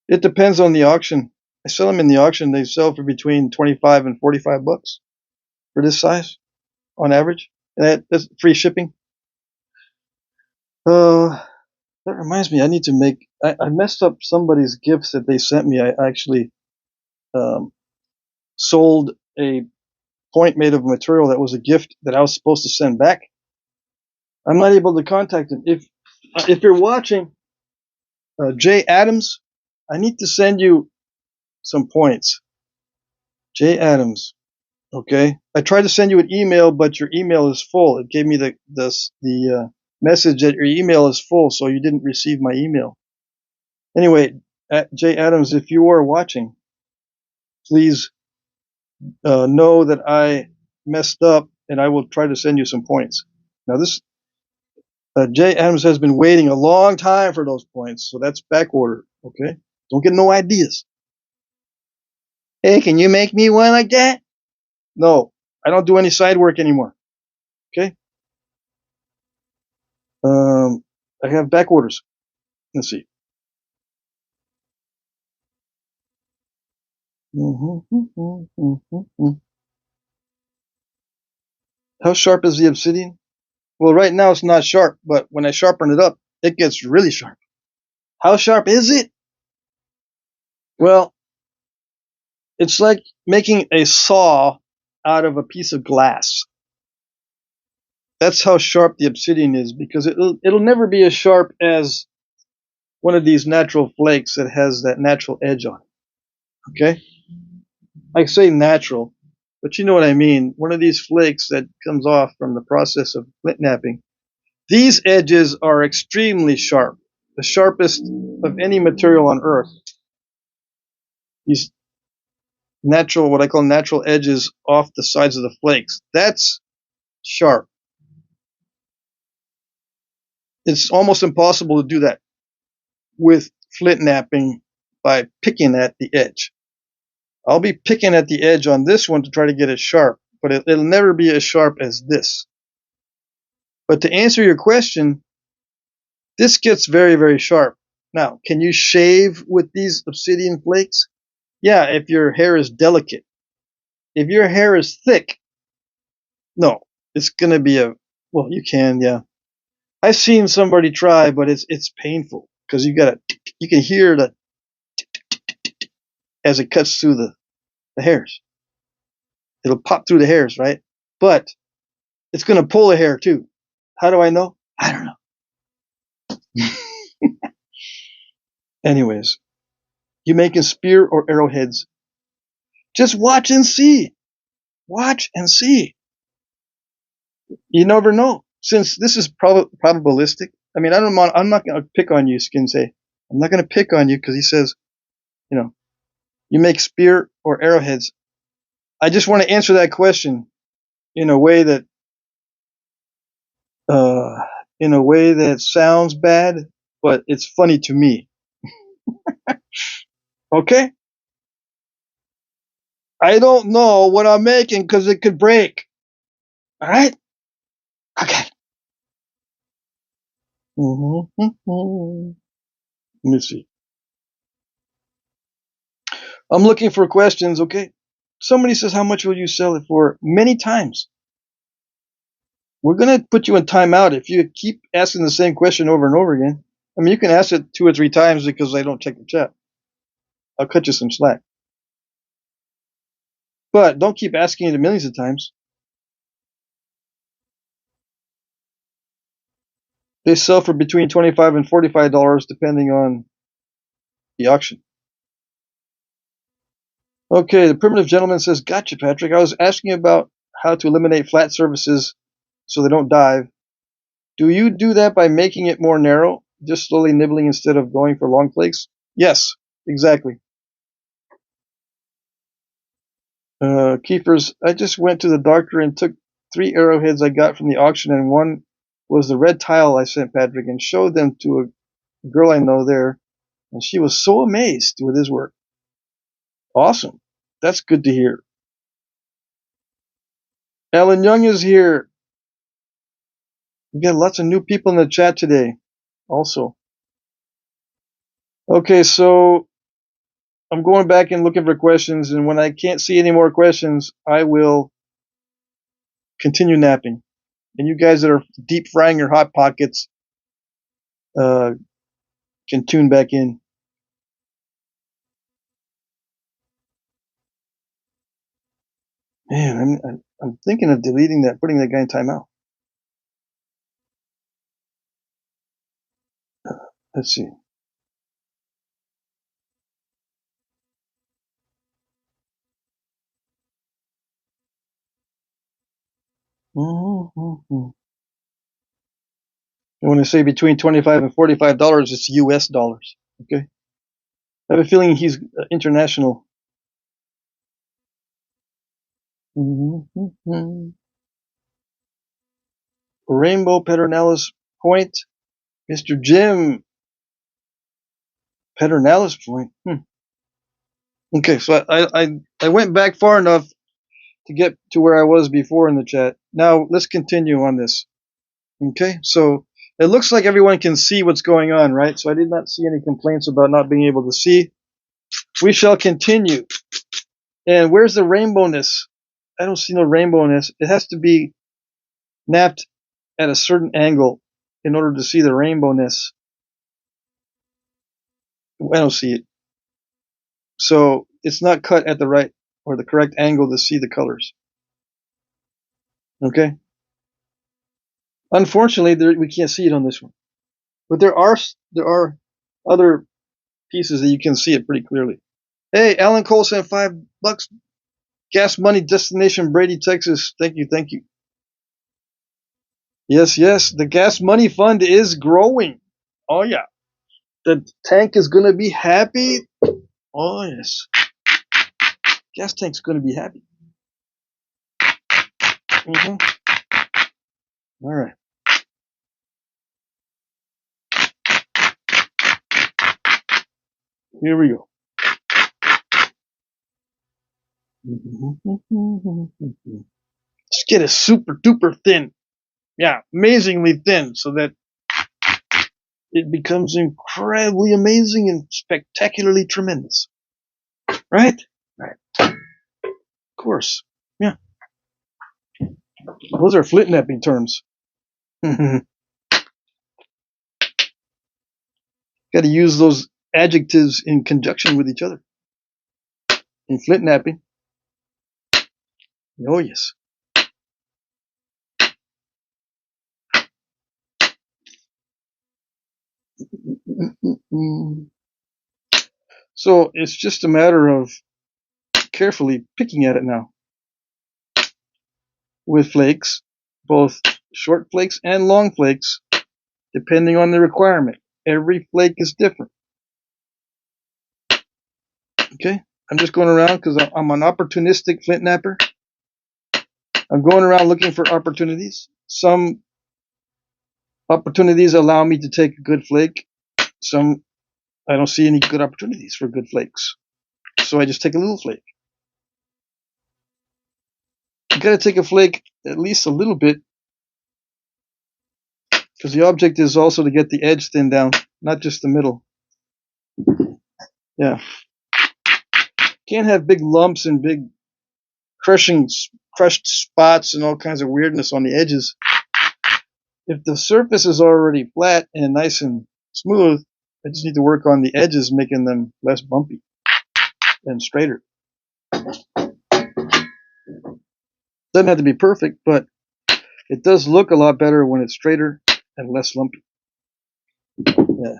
It depends on the auction. I sell them in the auction. They sell for between 25 and 45 bucks for this size on average. And that's free shipping. That reminds me, I need to make. I messed up somebody's gifts that they sent me. I actually sold a point made of material that was a gift that I was supposed to send back. I'm not able to contact him. If you're watching, Jay Adams, I need to send you some points. Jay Adams, okay. I tried to send you an email, but your email is full. It gave me the message that your email is full, so you didn't receive my email. Anyway, Jay Adams, if you are watching, please know that I messed up, and I will try to send you some points. Now this Jay Adams has been waiting a long time for those points, so that's back order. Okay, don't get no ideas. Hey, can you make me one like that? No, I don't do any side work anymore. Okay. I have back orders. Let's see. How sharp is the obsidian? Well, right now it's not sharp, but when I sharpen it up, it gets really sharp. How sharp is it? Well, it's like making a saw out of a piece of glass. That's how sharp the obsidian is, because it'll never be as sharp as one of these natural flakes that has that natural edge on it. Okay? I say natural, but you know what I mean. One of these flakes that comes off from the process of Flintknapping. These edges are extremely sharp, the sharpest of any material on earth. These natural, what I call natural edges off the sides of the flakes. That's sharp. It's almost impossible to do that with Flintknapping by picking at the edge. I'll be picking at the edge on this one to try to get it sharp, but it'll never be as sharp as this. But to answer your question, this gets very, very sharp. Now, can you shave with these obsidian flakes? Yeah, if your hair is delicate. If your hair is thick, no, it's going to be well, you can, yeah. I've seen somebody try, but it's painful because you can hear the as it cuts through the hairs. It'll pop through the hairs, right? But it's going to pull the hair too. How do I know? I don't know. Anyways, you making spear or arrowheads? Just watch and see. Watch and see. You never know. Since this is probabilistic, I mean, I'm not going to pick on you, Skinsei. I'm not going to pick on you because he says, you make spear or arrowheads. I just want to answer that question in a way that sounds bad, but it's funny to me. Okay? I don't know what I'm making because it could break. All right? Okay. Let me see. I'm looking for questions, okay? Somebody says, how much will you sell it for? Many times. We're going to put you in timeout if you keep asking the same question over and over again. I mean, you can ask it 2 or 3 times because I don't check the chat. I'll cut you some slack. But don't keep asking it millions of times. They sell for between $25 and $45 depending on the auction. Okay, the primitive gentleman says, gotcha, Patrick. I was asking about how to eliminate flat surfaces so they don't dive. Do you do that by making it more narrow, just slowly nibbling instead of going for long flakes? Yes, exactly. Keepers, I just went to the doctor and took 3 arrowheads I got from the auction, and one was the red tile I sent Patrick and showed them to a girl I know there, and she was so amazed with his work. Awesome. That's good to hear. Alan Young is here. We got lots of new people in the chat today also. Okay, so I'm going back and looking for questions, and when I can't see any more questions, I will continue napping. And you guys that are deep frying your hot pockets can tune back in. Man, I'm thinking of deleting that, putting that guy in timeout. Let's see. And when I say between $25 and $45, it's US dollars. Okay. I have a feeling he's international. Rainbow Pedernales Point. Mr. Jim Pedernales Point. Okay, so I went back far enough to get to where I was before in the chat. Now let's continue on this. Okay, so It looks like everyone can see what's going on, right? So I did not see any complaints about not being able to see. We shall continue. And where's the rainbowness? I don't see no rainbowness. It has to be napped at a certain angle in order to see the rainbowness. I don't see it. So it's not cut at the right or the correct angle to see the colors. Okay? Unfortunately, we can't see it on this one. But there are other pieces that you can see it pretty clearly. Hey, Alan Cole sent $5. Gas Money, Destination Brady, Texas. Thank you, thank you. Yes, yes, the Gas Money Fund is growing. Oh yeah, the tank is gonna be happy. Oh yes, gas tank's gonna be happy. All right. Here we go. Just get it super duper thin. Yeah, amazingly thin so that it becomes incredibly amazing and spectacularly tremendous. Right? Right. Of course. Yeah. Those are Flintknapping terms. Got to use those adjectives in conjunction with each other. In Flintknapping. Oh, yes. So it's just a matter of carefully picking at it now. With flakes, both short flakes and long flakes, depending on the requirement. Every flake is different. Okay? I'm just going around because I'm an opportunistic flint napper. I'm going around looking for opportunities. Some opportunities allow me to take a good flake. Some, I don't see any good opportunities for good flakes. So I just take a little flake. You gotta take a flake at least a little bit, because the object is also to get the edge thinned down, not just the middle. Yeah. Can't have big lumps and big crushed spots and all kinds of weirdness on the edges. If the surface is already flat and nice and smooth, I just need to work on the edges, making them less bumpy and straighter. Doesn't have to be perfect, but it does look a lot better when it's straighter and less lumpy. Yeah.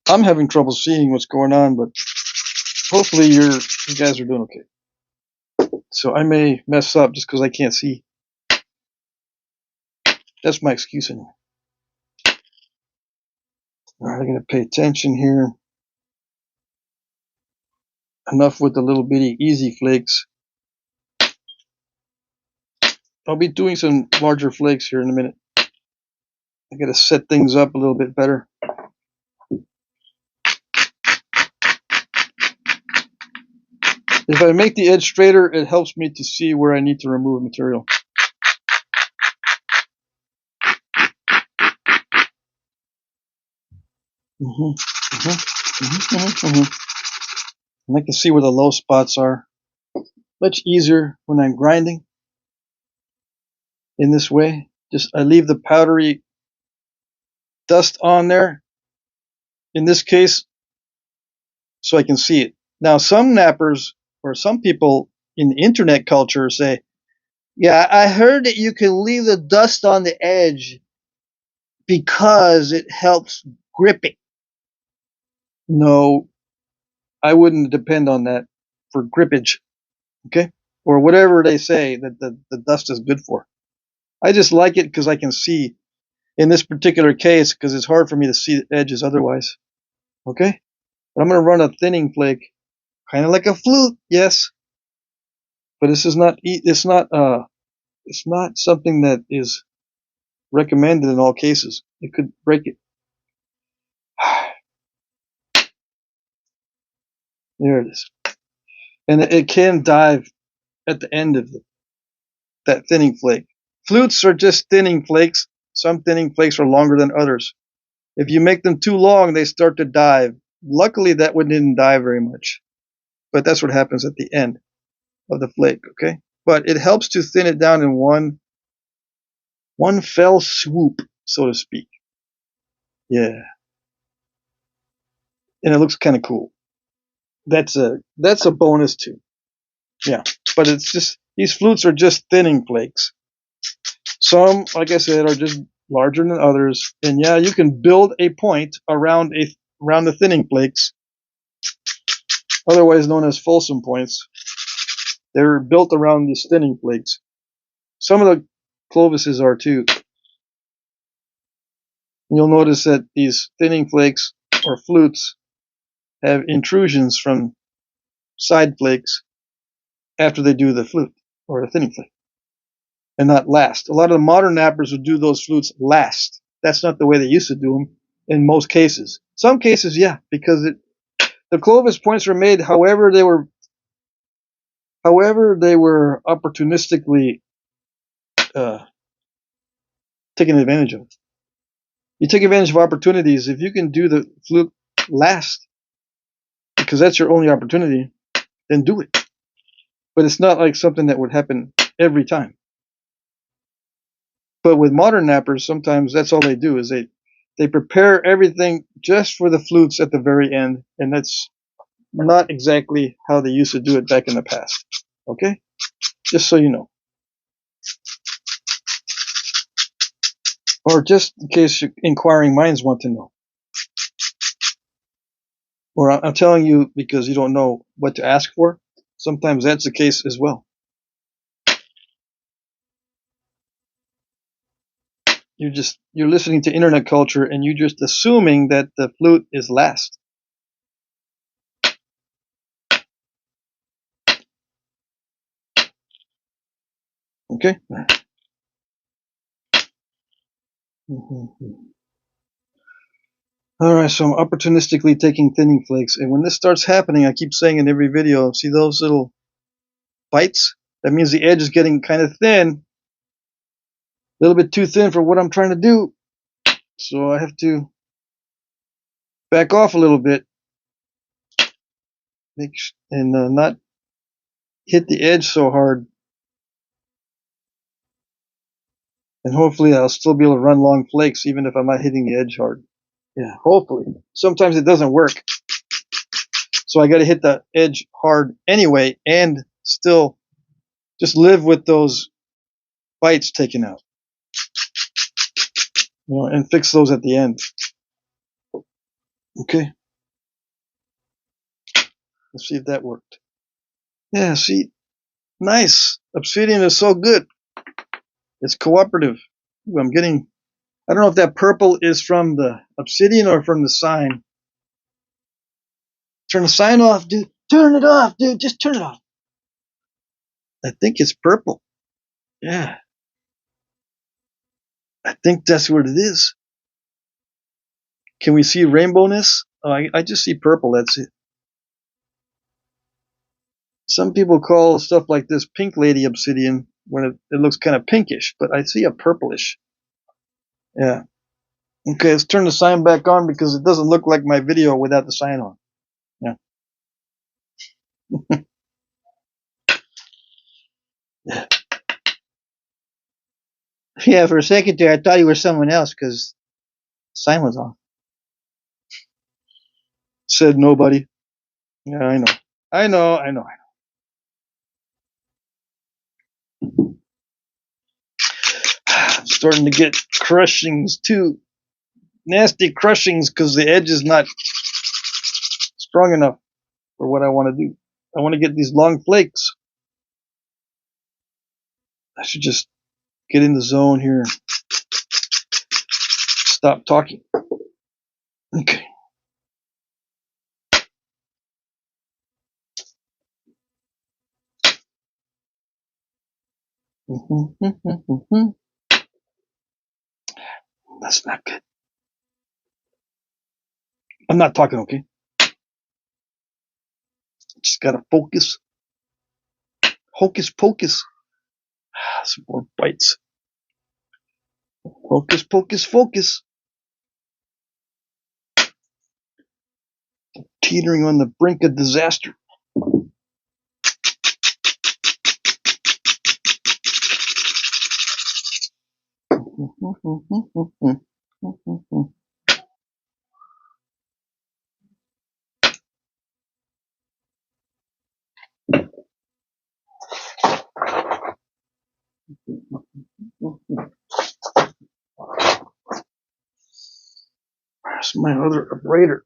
I'm having trouble seeing what's going on, but hopefully you guys are doing okay. So I may mess up just because I can't see. That's my excuse anyway. Alright, I'm going to pay attention here. Enough with the little bitty easy flakes. I'll be doing some larger flakes here in a minute. I got to set things up a little bit better. If I make the edge straighter, it helps me to see where I need to remove material. And I can see where the low spots are. Much easier when I'm grinding in this way. Just I leave the powdery dust on there, in this case, so I can see it. Now, some nappers or some people in the internet culture say, yeah, I heard that you can leave the dust on the edge because it helps gripping. No, I wouldn't depend on that for grippage, okay? Or whatever they say that the dust is good for. I just like it because I can see in this particular case, because it's hard for me to see the edges otherwise, okay? But I'm going to run a thinning flake, kind of like a flute, yes. But this is not, it's not something that is recommended in all cases. It could break it. There it is. And it can dive at the end of that thinning flake. Flutes are just thinning flakes. Some thinning flakes are longer than others. If you make them too long, they start to dive. Luckily, that one didn't die very much. But that's what happens at the end of the flake, okay? But it helps to thin it down in one fell swoop, so to speak. Yeah. And it looks kind of cool. That's a bonus too. Yeah. But it's just, these flutes are just thinning flakes. Some, like I said, are just larger than others. And yeah, you can build a point around the thinning flakes, otherwise known as Folsom points. They're built around these thinning flakes. Some of the Clovises are too. You'll notice that these thinning flakes or flutes have intrusions from side flakes after they do the flute or the thinning flake, and not last. A lot of the modern knappers would do those flutes last. That's not the way they used to do them in most cases. Some cases, yeah, because the Clovis points were made however they were opportunistically taken advantage of. You take advantage of opportunities. If you can do the flute last, because that's your only opportunity, then do it. But it's not like something that would happen every time. But with modern knappers, sometimes that's all they do is they prepare everything just for the flutes at the very end, and that's not exactly how they used to do it back in the past. Okay? Just so you know. Or just in case inquiring minds want to know. Or I'm telling you because you don't know what to ask for. Sometimes that's the case as well. You're listening to internet culture and you're just assuming that the flute is last. Okay? Alright, so I'm opportunistically taking thinning flakes, and when this starts happening, I keep saying in every video, see those little bites? That means the edge is getting kind of thin, a little bit too thin for what I'm trying to do. So I have to back off a little bit and not hit the edge so hard. And hopefully I'll still be able to run long flakes even if I'm not hitting the edge hard. Yeah, hopefully. Sometimes it doesn't work. So I got to hit the edge hard anyway and still just live with those bites taken out. And fix those at the end. Okay. Let's see if that worked. Yeah, see, nice. Obsidian is so good. It's cooperative. Ooh, I don't know if that purple is from the obsidian or from the sign. Turn the sign off, dude. Turn it off, dude. Just turn it off. I think it's purple. Yeah. I think that's what it is. Can we see rainbowness? Oh, I just see purple. That's it. Some people call stuff like this pink lady obsidian when it looks kind of pinkish, but I see a purplish. Yeah. Okay, let's turn the sign back on because it doesn't look like my video without the sign on. Yeah. Yeah. Yeah, for a second there, I thought you were someone else because the sign was on. Said nobody. Yeah, I know. I'm starting to get crushings too. Nasty crushings because the edge is not strong enough for what I want to do. I want to get these long flakes. I should just get in the zone here. Stop talking. Okay. That's not good. I'm not talking, okay? Just gotta focus. Hocus pocus. Some more bites. Focus, focus, focus. Teetering on the brink of disaster. Where's my other abrader?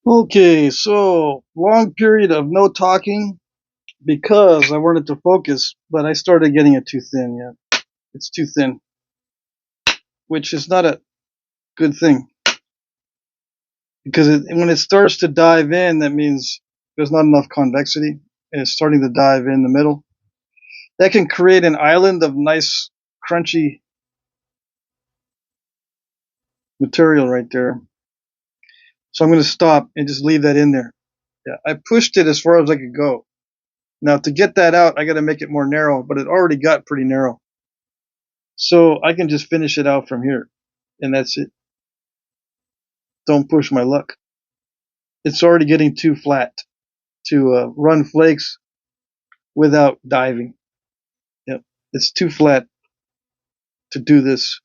Okay, so long period of no talking because I wanted to focus, but I started getting it too thin. Yeah, it's too thin, which is not a good thing because when it starts to dive in, that means there's not enough convexity and it's starting to dive in the middle. That can create an island of nice, crunchy material right there. So I'm going to stop and just leave that in there. Yeah, I pushed it as far as I could go. Now to get that out, I got to make it more narrow, but it already got pretty narrow. So I can just finish it out from here, and that's it. Don't push my luck. It's already getting too flat to run flakes without diving. Yep, it's too flat to do this,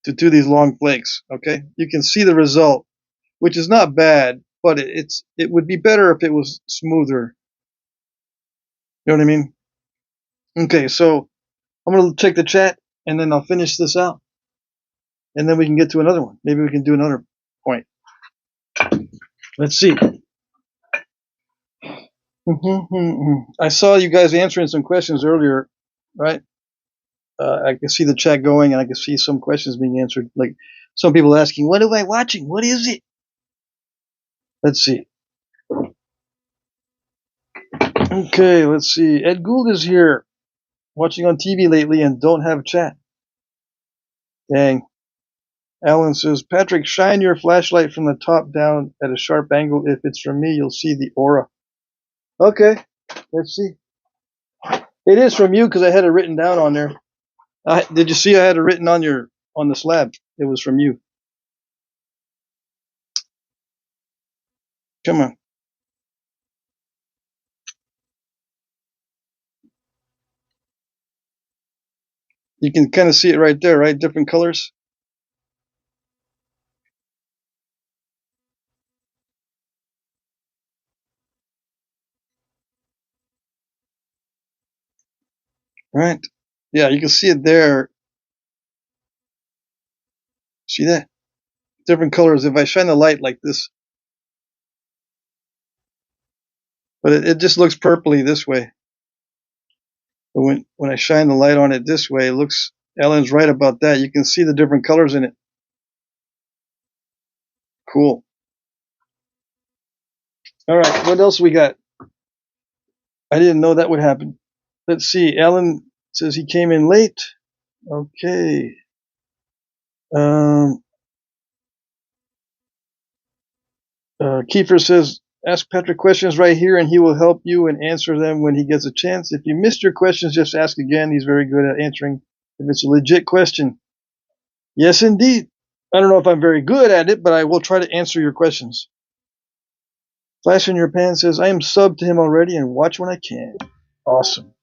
to do these long flakes. Okay, you can see the result, which is not bad, but it would be better if it was smoother. You know what I mean? Okay, so I'm gonna check the chat, and then I'll finish this out, and then we can get to another one. Maybe we can do another point. Let's see. I saw you guys answering some questions earlier, right? I can see the chat going, and I can see some questions being answered. Like some people asking, "What am I watching? What is it?" Let's see. Okay, let's see. Ed Gould is here, watching on TV lately, and don't have chat. Dang. Alan says, Patrick, shine your flashlight from the top down at a sharp angle. If it's from me, you'll see the aura. Okay, let's see. It is from you because I had it written down on there. Did you see I had it written on the slab? It was from you. Come on. You can kind of see it right there, right? Different colors. Right? Yeah, you can see it there. See that? Different colors. If I shine the light like this, but it just looks purpley this way. But when I shine the light on it this way, it looks, Ellen's right about that. You can see the different colors in it. Cool. All right, what else we got? I didn't know that would happen. Let's see. Ellen says he came in late. Okay. Kiefer says, ask Patrick questions right here and he will help you and answer them when he gets a chance. If you missed your questions, just ask again. He's very good at answering if it's a legit question. Yes, indeed. I don't know if I'm very good at it, but I will try to answer your questions. Flash in your pan says, I am subbed to him already and watch when I can. Awesome.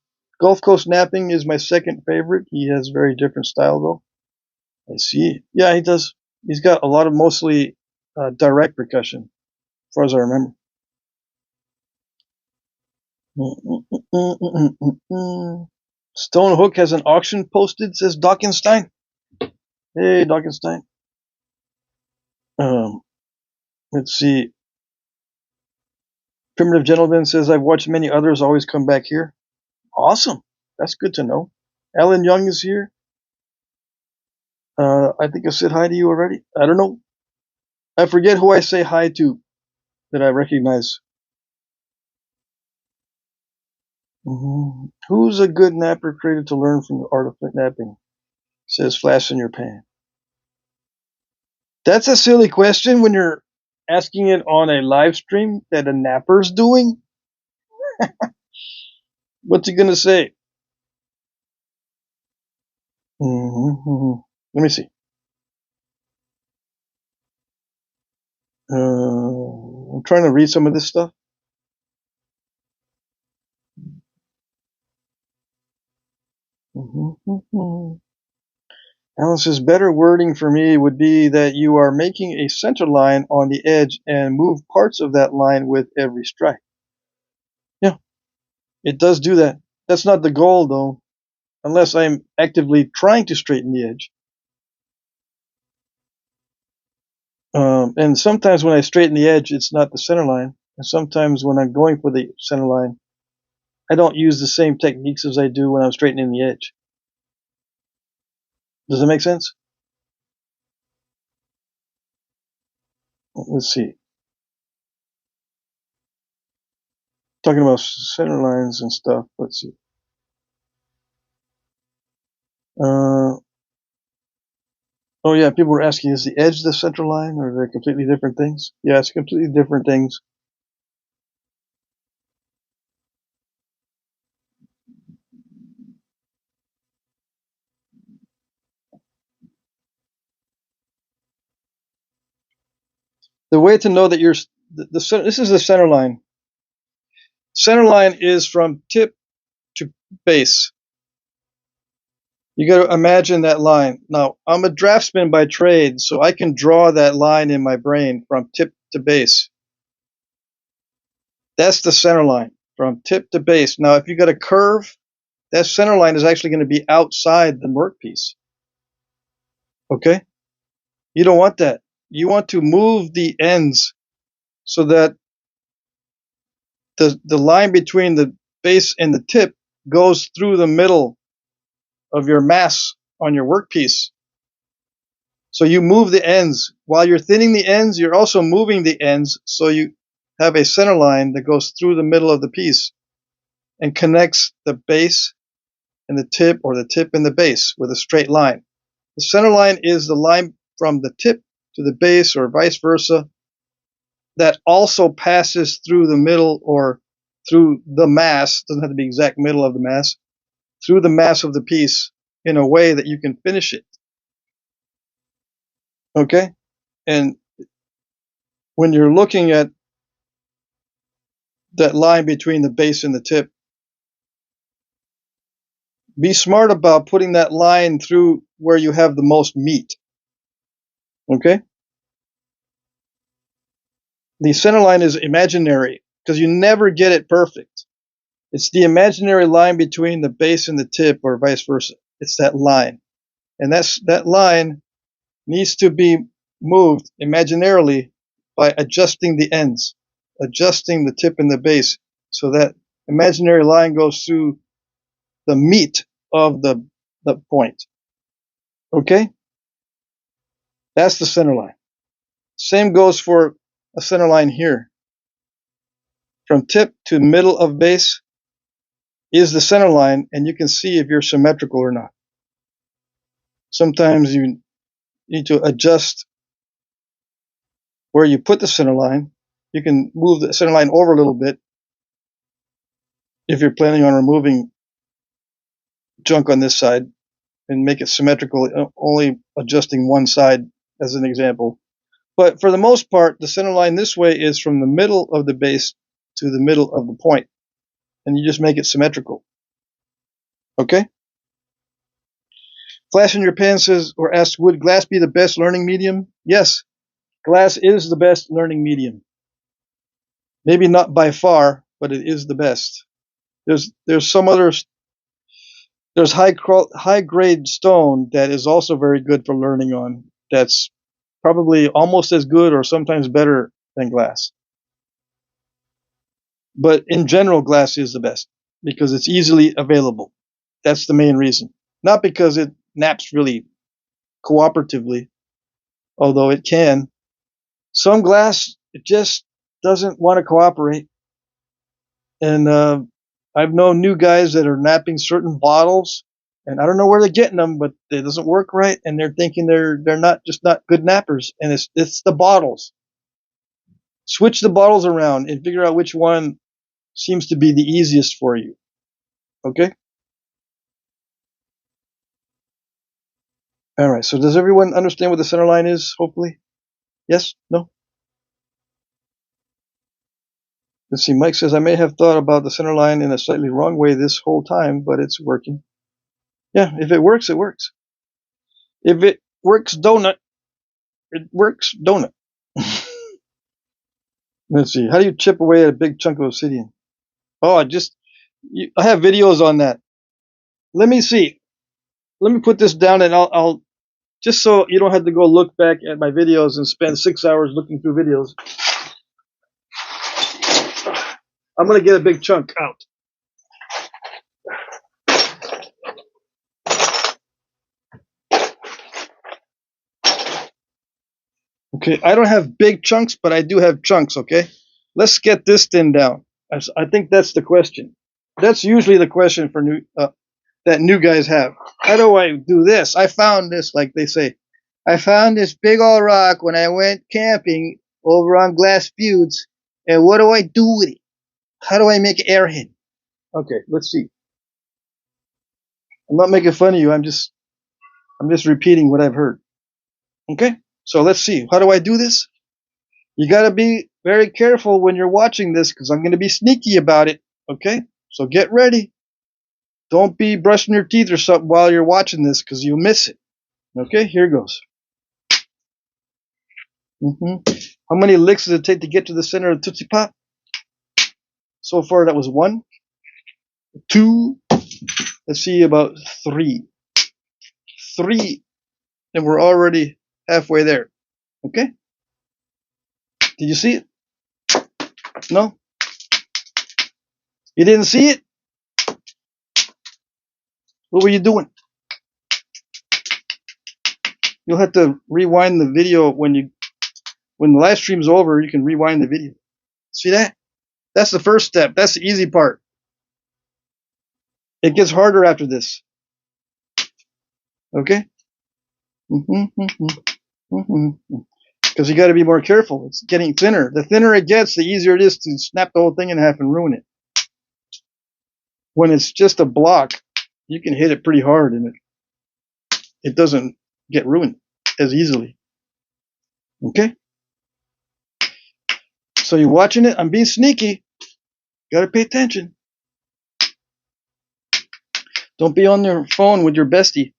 Gulf Coast Knapping is my second favorite. He has very different style though. I see. Yeah, he does. He's got a lot of mostly direct percussion, as far as I remember. Stone Hook has an auction posted, says Dockenstein. Hey, Dockenstein. Let's see. Primitive Gentleman says, I've watched many others, always come back here. Awesome. That's good to know. Alan Young is here. I think I said hi to you already. I don't know. I forget who I say hi to that I recognize. Who's a good napper created to learn from the art of Flintknapping? Says Flash in your pan. That's a silly question when you're asking it on a live stream that a napper's doing. What's he gonna say? Let me see. I'm trying to read some of this stuff. Alan says, better wording for me would be that you are making a center line on the edge and move parts of that line with every strike. Yeah, it does do that. That's not the goal, though, unless I'm actively trying to straighten the edge. And sometimes when I straighten the edge, it's not the center line. And sometimes when I'm going for the center line, I don't use the same techniques as I do when I'm straightening the edge. Does that make sense? Let's see. Talking about center lines and stuff. Let's see. Oh yeah, people were asking, is the edge the center line, or are they completely different things? Yeah, it's completely different things. The way to know that you're this is the center line. Center line is from tip to base. You got to imagine that line. Now, I'm a draftsman by trade, so I can draw that line in my brain from tip to base. That's the center line, from tip to base. Now, if you got a curve, that center line is actually going to be outside the workpiece. Okay? You don't want that. You want to move the ends so that the line between the base and the tip goes through the middle of your mass on your workpiece. So you move the ends. While you're thinning the ends, you're also moving the ends, so you have a center line that goes through the middle of the piece and connects the base and the tip, or the tip and the base, with a straight line. The center line is the line from the tip to the base, or vice versa, that also passes through the middle, or through the mass, doesn't have to be exact middle of the mass, through the mass of the piece in a way that you can finish it. Okay? And when you're looking at that line between the base and the tip, be smart about putting that line through where you have the most meat. Okay? The center line is imaginary because you never get it perfect. It's the imaginary line between the base and the tip, or vice versa. It's that line. And that line needs to be moved imaginarily by adjusting the ends, adjusting the tip and the base, so that imaginary line goes through the meat of the point. Okay? That's the center line. Same goes for a center line here. From tip to middle of base is the center line, and you can see if you're symmetrical or not. Sometimes you need to adjust where you put the center line. You can move the center line over a little bit if you're planning on removing junk on this side, and make it symmetrical, only adjusting one side as an example. But for the most part, the center line this way is from the middle of the base to the middle of the point, and you just make it symmetrical. Okay? Flash in your pen says, or asks, would glass be the best learning medium? Yes, glass is the best learning medium. Maybe not by far, but it is the best. There's some others. There's high grade stone that is also very good for learning on. That's probably almost as good or sometimes better than glass. But in general, glass is the best because it's easily available. That's the main reason. Not because it knaps really cooperatively, although it can. Some glass, it just doesn't want to cooperate. And I've known new guys that are knapping certain bottles, and I don't know where they're getting them, but it doesn't work right, and they're thinking they're not good knappers, and it's the bottles. Switch the bottles around and figure out which one seems to be the easiest for you. Okay? All right, so does everyone understand what the center line is, hopefully? Yes? No? Let's see, Mike says, I may have thought about the center line in a slightly wrong way this whole time, but it's working. Yeah, if it works, it works. If it works donut, it works donut. Let's see. How do you chip away at a big chunk of obsidian? Oh, I have videos on that. Let me see. Let me put this down and I'll just so you don't have to go look back at my videos and spend 6 hours looking through videos. I'm going to get a big chunk out. Okay, I don't have big chunks, but I do have chunks, okay? Let's get this thin down. I think that's the question. That's usually the question for that new guys have. How do I do this? I found this, like they say. I found this big old rock when I went camping over on Glass Buttes, and what do I do with it? How do I make an arrowhead? Okay, let's see. I'm not making fun of you. I'm just repeating what I've heard. Okay, so let's see. How do I do this? You got to be very careful when you're watching this because I'm going to be sneaky about it. Okay, so get ready. Don't be brushing your teeth or something while you're watching this because you'll miss it. Okay, here goes. How many licks does it take to get to the center of the Tootsie Pop? So far, that was 1, 2. Let's see, about 3. 3, and we're already halfway there. Okay? Did you see it? No? You didn't see it? What were you doing? You'll have to rewind the video when the live stream's over. You can rewind the video. See that? That's the first step. That's the easy part. It gets harder after this. Okay? Because you got to be more careful. It's getting thinner. The thinner it gets, the easier it is to snap the whole thing in half and ruin it. When it's just a block, you can hit it pretty hard and it doesn't get ruined as easily. Okay? So you're watching it. I'm being sneaky. Got to pay attention. Don't be on your phone with your bestie.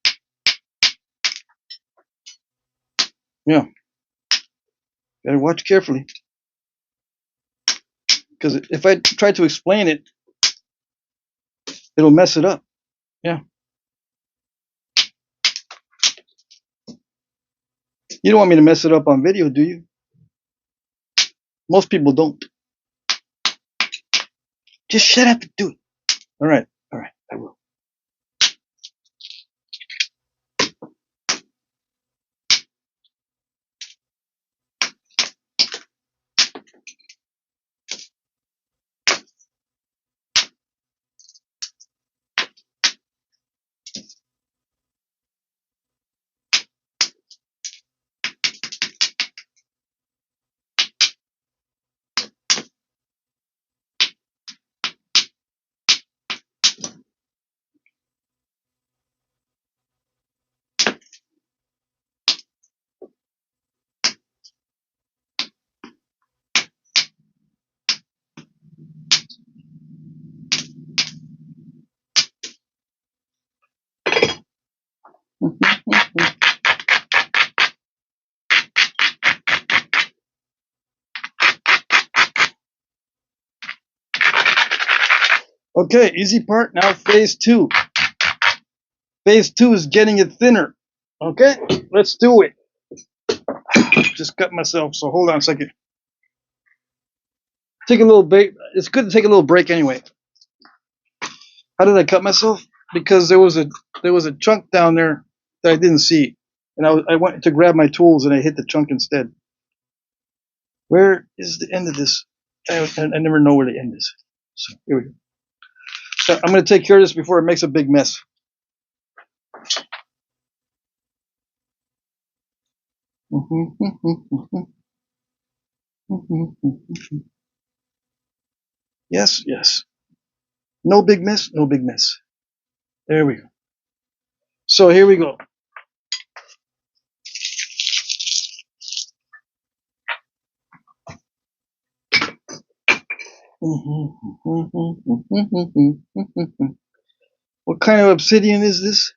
Yeah. Got to watch carefully. Because if I try to explain it, it'll mess it up. Yeah. You don't want me to mess it up on video, do you? Most people don't. Just shut up and do it. All right, I will. Okay, easy part. Now phase 2. Phase 2 is getting it thinner. Okay, let's do it. Just cut myself, so hold on a second. Take a little break. It's good to take a little break anyway. How did I cut myself? Because there was a chunk down there that I didn't see, and I went to grab my tools and I hit the chunk instead. Where is the end of this? I never know where the end is. So here we go. So I'm going to take care of this before it makes a big mess. Yes, yes. No big mess, no big mess. There we go. So here we go. What kind of obsidian is this?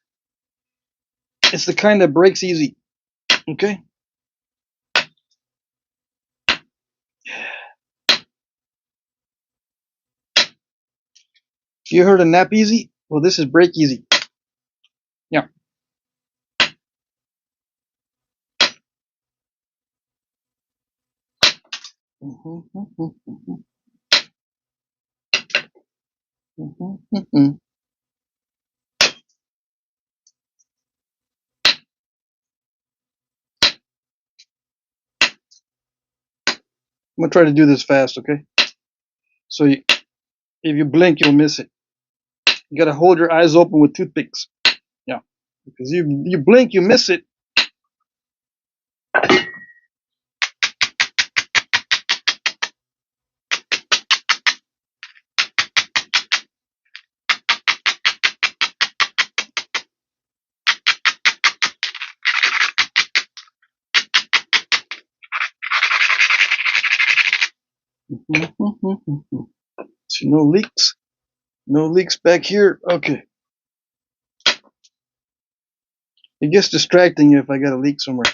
It's the kind that breaks easy. Okay? You heard of nap easy? Well, this is break easy. Yeah. I'm gonna try to do this fast, okay? So if you blink, you'll miss it. You gotta hold your eyes open with toothpicks. Yeah, because you blink, you miss it. See, no leaks. No leaks back here. Okay. It gets distracting if I got a leak somewhere.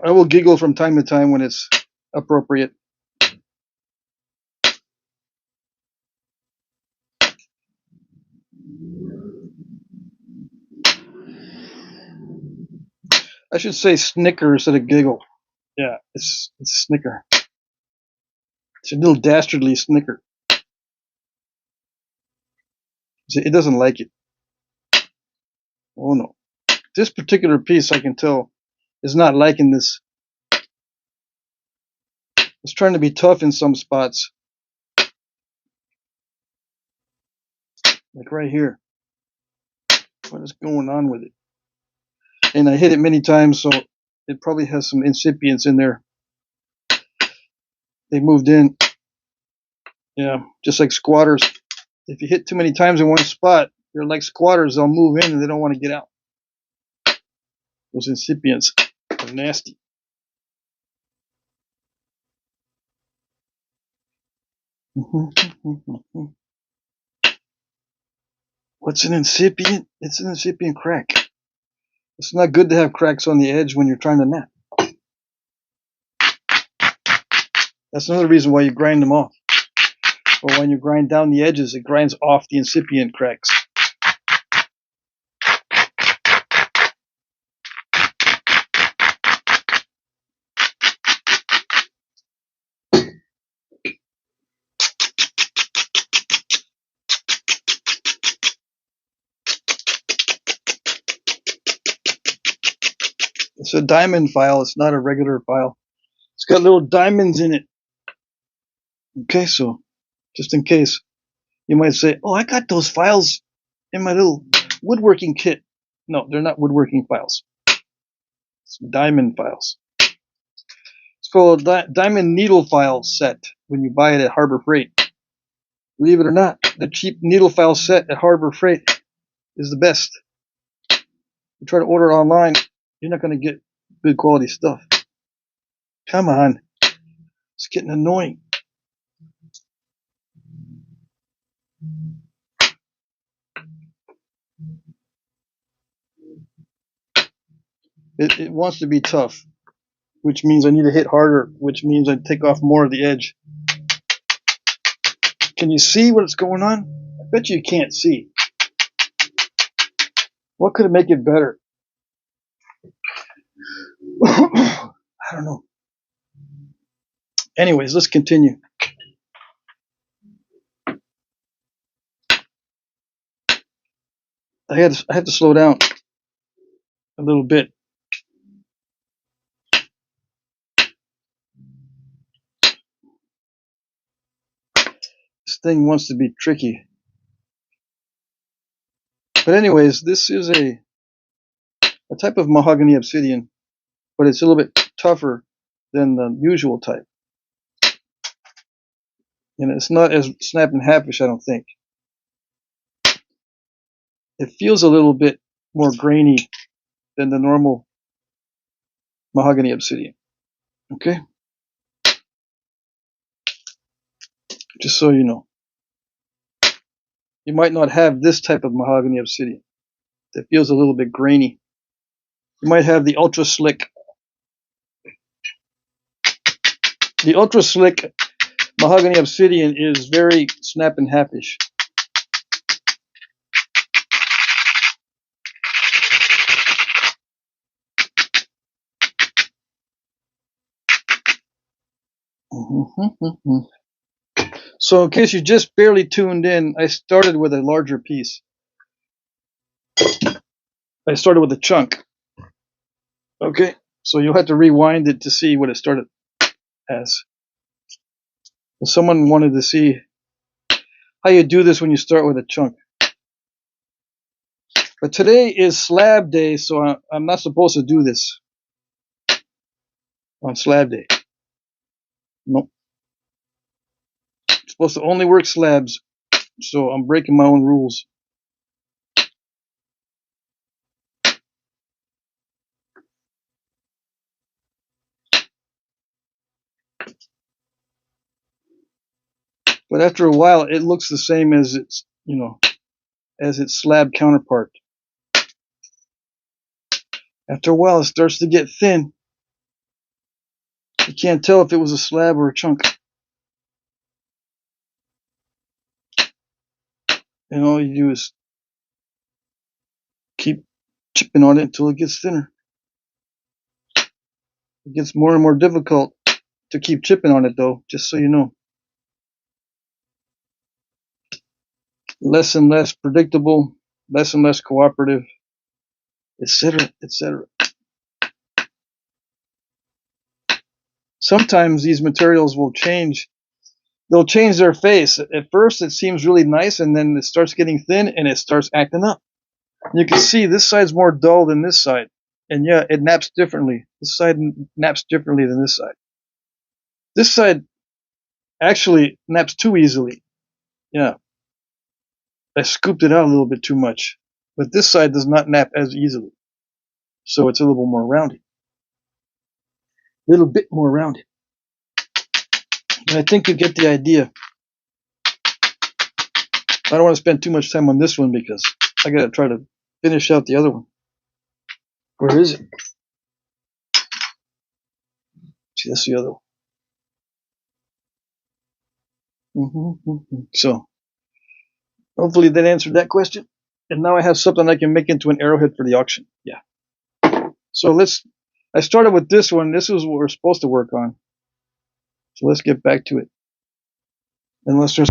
I will giggle from time to time when it's appropriate. I should say snicker instead of giggle. Yeah, it's snicker. It's a little dastardly snicker. See, it doesn't like it. Oh no. This particular piece, I can tell, is not liking this. It's trying to be tough in some spots. Like right here. What is going on with it? And I hit it many times, so it probably has some incipients in there. They moved in. Yeah, just like squatters. If you hit too many times in one spot, they're like squatters. They'll move in and they don't want to get out. Those incipients are nasty. What's an incipient? It's an incipient crack. It's not good to have cracks on the edge when you're trying to nap. That's another reason why you grind them off. Or when you grind down the edges, it grinds off the incipient cracks. It's a diamond file. It's not a regular file. It's got little diamonds in it. Okay, so just in case, you might say, oh, I got those files in my little woodworking kit. No, they're not woodworking files. It's diamond files. It's called diamond needle file set when you buy it at Harbor Freight. Believe it or not, the cheap needle file set at Harbor Freight is the best. You try to order online, you're not going to get good quality stuff. Come on. It's getting annoying. It wants to be tough, which means I need to hit harder, which means I take off more of the edge. Can you see what's going on? I bet you can't see. What could make it better? I don't know. Anyways, let's continue. I had to slow down a little bit. This thing wants to be tricky. But anyways, this is a type of mahogany obsidian, but it's a little bit tougher than the usual type. And it's not as snap and halfish, I don't think. It feels a little bit more grainy than the normal mahogany obsidian. Okay? Just so you know. You might not have this type of mahogany obsidian that feels a little bit grainy. You might have the ultra slick. The ultra slick mahogany obsidian is very snap and halfish. So in case you just barely tuned in, I started with a larger piece. I started with a chunk. Okay, so you'll have to rewind it to see what it started as. Someone wanted to see how you do this when you start with a chunk. But today is slab day, so I'm not supposed to do this on slab day. Nope. I'm supposed to only work slabs, so I'm breaking my own rules. But after a while, it looks the same as its, as its slab counterpart. After a while, it starts to get thin. You can't tell if it was a slab or a chunk. And all you do is keep chipping on it until it gets thinner. It gets more and more difficult to keep chipping on it, though, just so you know. Less and less predictable, less and less cooperative, etc., etc. Sometimes these materials will change. They'll change their face. At first, it seems really nice, and then it starts getting thin, and it starts acting up. You can see this side's more dull than this side. And yeah, it naps differently. This side naps differently than this side. This side actually naps too easily. Yeah. I scooped it out a little bit too much. But this side does not nap as easily. So it's a little more rounded. A little bit more rounded. And I think you get the idea. I don't want to spend too much time on this one because I gotta try to finish out the other one. Where is it? See, that's the other one. So, hopefully that answered that question. And now I have something I can make into an arrowhead for the auction. Yeah. So I started with this one. This is what we're supposed to work on. So let's get back to it. Unless there's...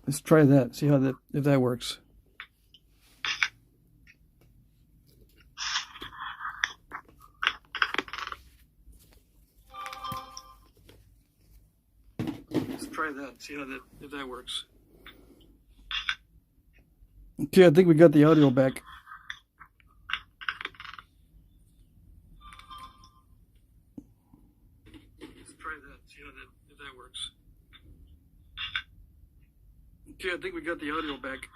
Let's try that. See how if that works. Let's try that. See how if that works. Okay, I think we got the audio back. Let's try that. See how if that works. Okay, I think we got the audio back.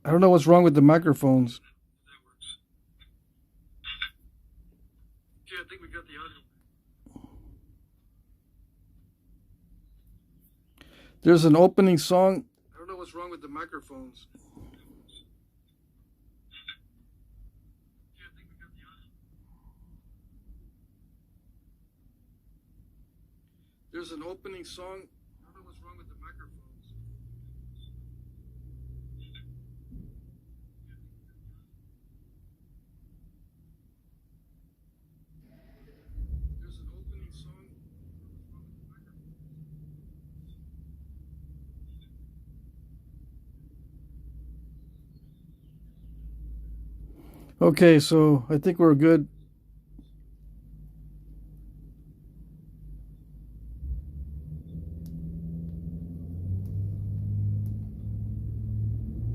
I don't know what's wrong with the microphones. Okay, I think we got the audio. There's an opening song. I don't know what's wrong with the microphones. There's an opening song. I don't know what's wrong with the microphones. There's an opening song. Okay, so I think we're good.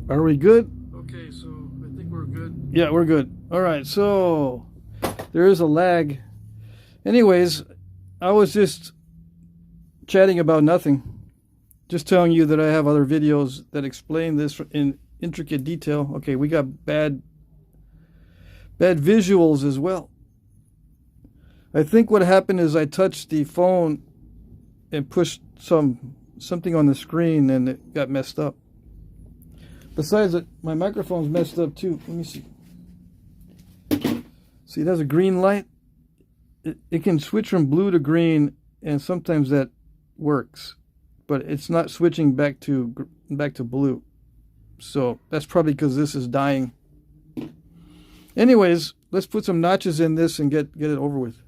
Are we good? Okay, so I think we're good. Yeah, we're good. All right, so there is a lag. Anyways, I was just chatting about nothing. Just telling you that I have other videos that explain this in intricate detail. Okay, we got bad visuals as well. I think what happened is I touched the phone and pushed something on the screen and it got messed up. Besides it, my microphone's messed up too. Let me see. See, it has a green light. It can switch from blue to green, and sometimes that works, but it's not switching back to blue. So that's probably because this is dying. Anyways, let's put some notches in this and get it over with.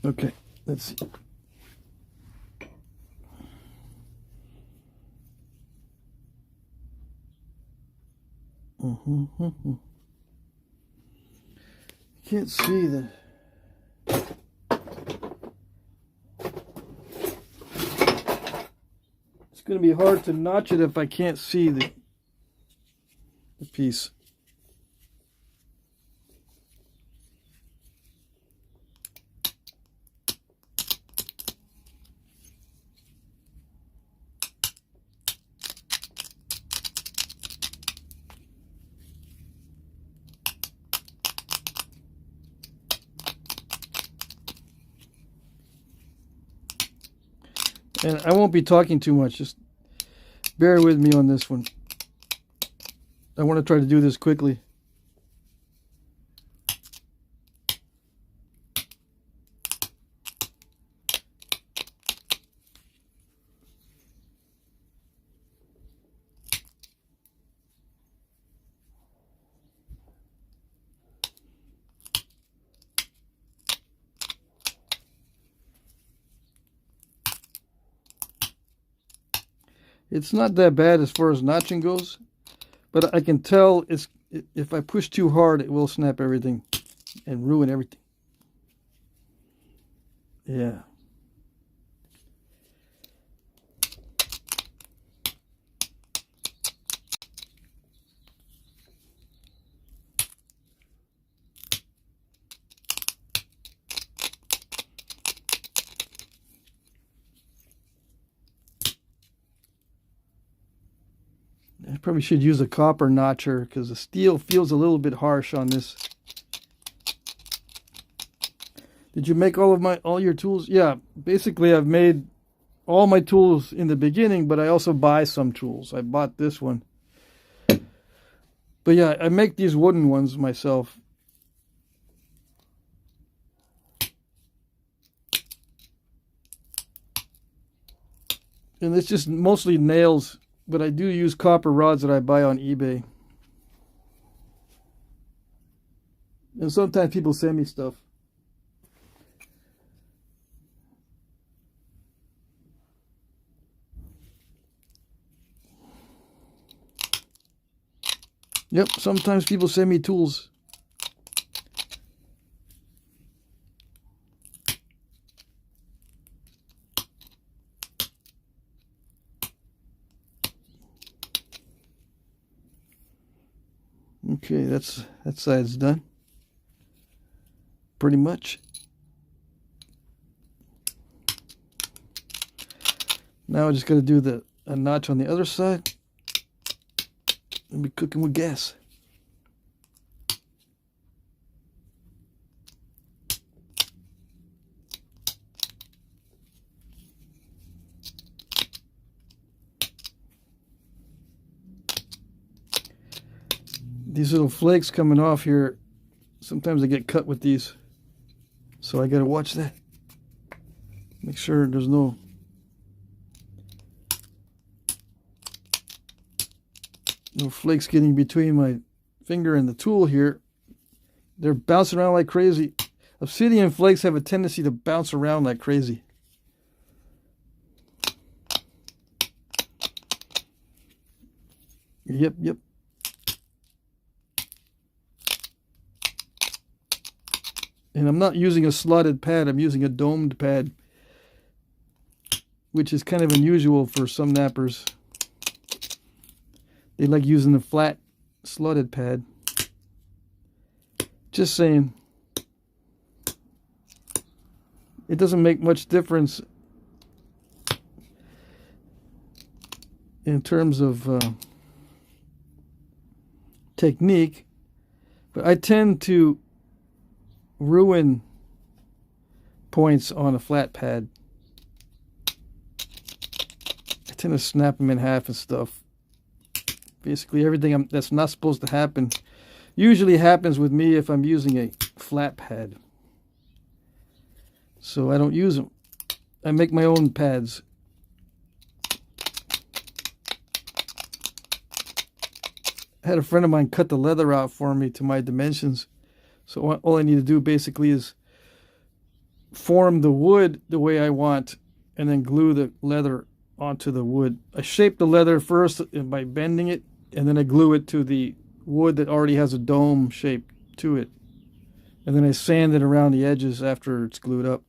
Okay, let's see. Can't see the. It's going to be hard to notch it if I can't see the piece. And I won't be talking too much, just bear with me on this one. I want to try to do this quickly. It's not that bad as far as notching goes, but I can tell if I push too hard, it will snap everything and ruin everything. Yeah. I probably should use a copper notcher because the steel feels a little bit harsh on this. Did you make all your tools? Yeah, basically I've made all my tools in the beginning, but I also buy some tools. I bought this one. But yeah, I make these wooden ones myself. And it's just mostly nails but I do use copper rods that I buy on eBay. And sometimes people send me stuff. Yep, sometimes people send me tools. Okay, that side's done. Pretty much. Now I just got to do a notch on the other side. And be cooking with gas. These little flakes coming off here, sometimes I get cut with these, so I gotta watch that. Make sure there's no flakes getting between my finger and the tool here. They're bouncing around like crazy. Obsidian flakes have a tendency to bounce around like crazy. Yep. And I'm not using a slotted pad, I'm using a domed pad, which is kind of unusual for some knappers. They like using the flat slotted pad. Just saying. It doesn't make much difference in terms of technique, but I tend to ruin points on a flat pad. I tend to snap them in half and stuff. Basically everything that's not supposed to happen usually happens with me if I'm using a flat pad. So I don't use them. I make my own pads. I had a friend of mine cut the leather out for me to my dimensions. So all I need to do basically is form the wood the way I want and then glue the leather onto the wood. I shape the leather first by bending it, and then I glue it to the wood that already has a dome shape to it. And then I sand it around the edges after it's glued up.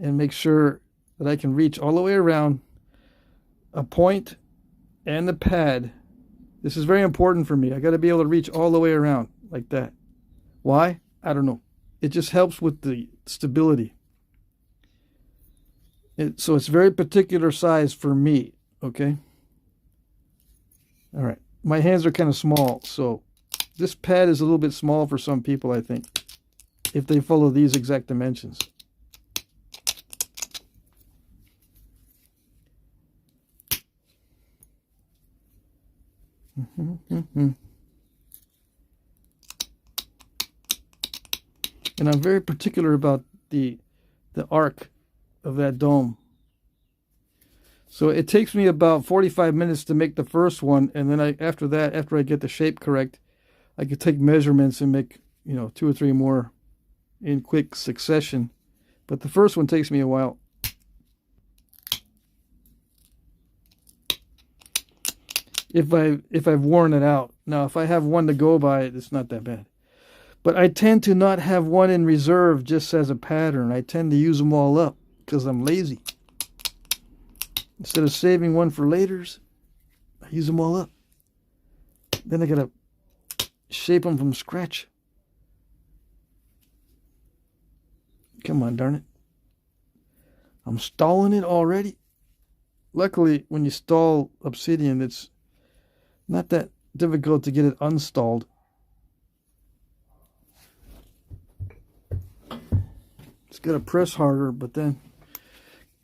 And make sure that I can reach all the way around a point and the pad. This is very important for me. I got to be able to reach all the way around like that. Why? I don't know. It just helps with the stability. So it's very particular size for me, okay? All right. My hands are kind of small, so this pad is a little bit small for some people, I think, if they follow these exact dimensions. And I'm very particular about the arc of that dome. So it takes me about 45 minutes to make the first one, and then after I get the shape correct, I could take measurements and make, 2 or 3 more in quick succession. But the first one takes me a while. If I've worn it out. Now, if I have one to go by, it's not that bad. But I tend to not have one in reserve just as a pattern. I tend to use them all up because I'm lazy. Instead of saving one for laters, I use them all up. Then I gotta shape them from scratch. Come on, darn it. I'm stalling it already. Luckily, when you stall obsidian, it's not that difficult to get it unstalled. It's got to press harder, but then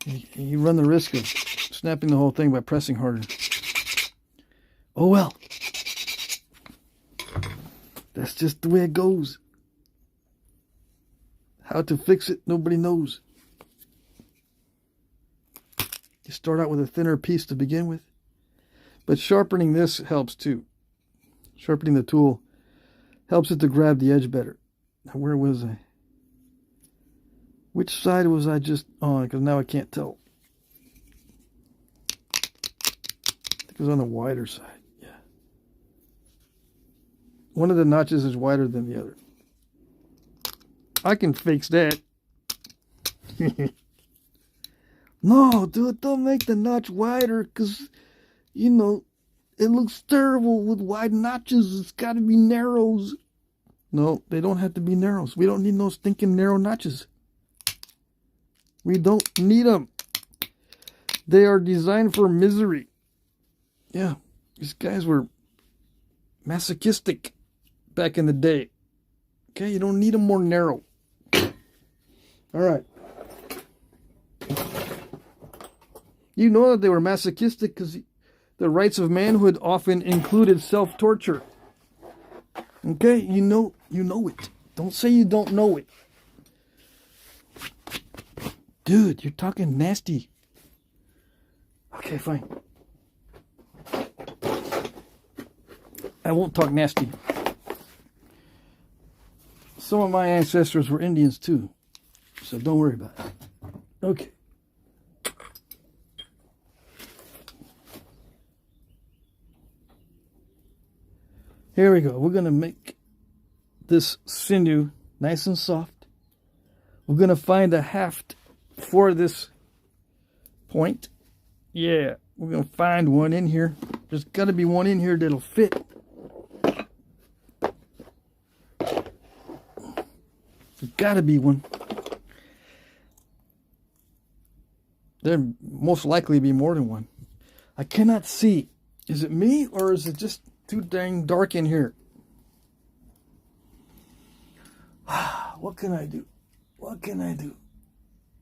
you run the risk of snapping the whole thing by pressing harder. Oh well. That's just the way it goes. How to fix it, nobody knows. You start out with a thinner piece to begin with. But sharpening this helps too. Sharpening the tool helps it to grab the edge better. Now, where was I? Which side was I just on? Because now I can't tell. I think it was on the wider side. Yeah. One of the notches is wider than the other. I can fix that. No, dude, don't make the notch wider because, you know, it looks terrible with wide notches. It's got to be narrows. No, they don't have to be narrows. We don't need no stinking narrow notches. We don't need them. They are designed for misery. Yeah, these guys were masochistic back in the day. Okay, you don't need them more narrow. All right. You know that they were masochistic because the rights of manhood often included self-torture. Okay, you know it. Don't say you don't know it. Dude, you're talking nasty. Okay, fine. I won't talk nasty. Some of my ancestors were Indians too, so don't worry about it. Okay. Here we go. We're going to make this sinew nice and soft. We're going to find a haft for this point. Yeah, we're going to find one in here. There's got to be one in here that'll fit. There's got to be one. There most likely be more than one. I cannot see. Is it me or is it just too dang dark in here? What can I do? What can I do?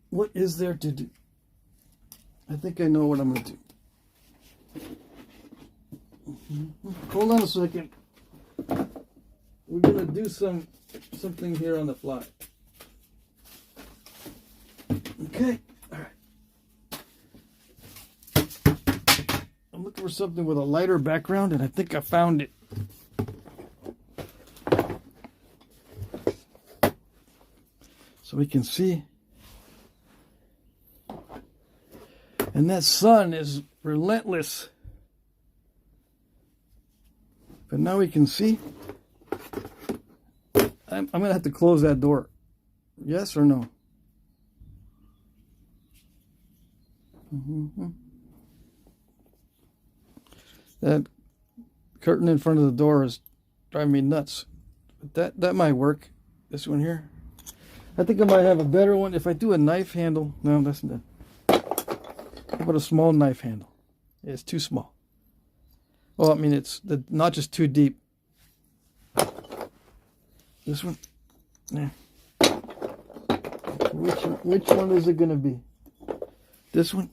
What is there to do? I think I know what I'm going to do. Hold on a second. We're going to do something here on the fly. Okay. All right. I'm looking for something with a lighter background, and I think I found it. So we can see. And that sun is relentless. But now we can see. I'm going to have to close that door. Yes or no? Mm-hmm. That curtain in front of the door is driving me nuts. But that might work. This one here. I think I might have a better one if I do a knife handle. No, that's not. How about a small knife handle? It's too small. Well, I mean, it's the notch is too deep. This one? Yeah. Which one is it going to be? This one?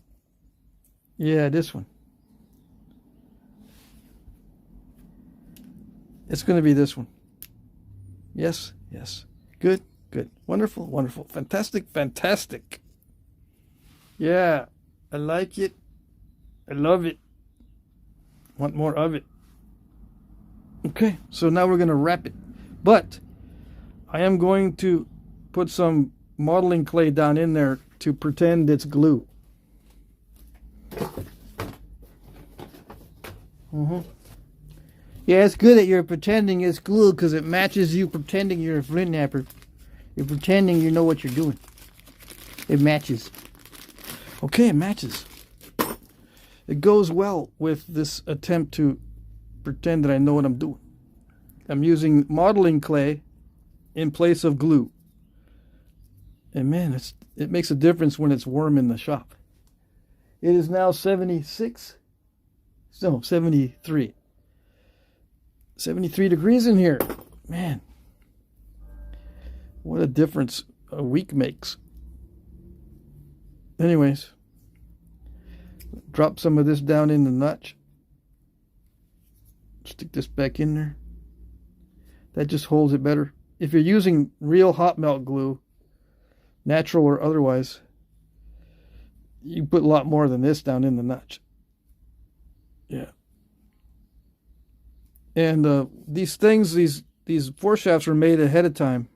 Yeah, this one. It's going to be this one. Yes, yes. Good, good. Wonderful, wonderful. Fantastic, fantastic. Yeah, I like it. I love it. Want more of it. Okay, so now we're going to wrap it. But I am going to put some modeling clay down in there to pretend it's glue. Yeah, it's good that you're pretending it's glue because it matches you pretending you're a Flintknapper. You're pretending you know what you're doing. It matches. Okay, it matches. It goes well with this attempt to pretend that I know what I'm doing. I'm using modeling clay in place of glue. And man, it makes a difference when it's warm in the shop. It is now 73. 73 degrees in here. Man, what a difference a week makes. Anyways, drop some of this down in the notch. Stick this back in there. That just holds it better. If you're using real hot melt glue, natural or otherwise, you put a lot more than this down in the notch. Yeah. And these things, these foreshafts were made ahead of time.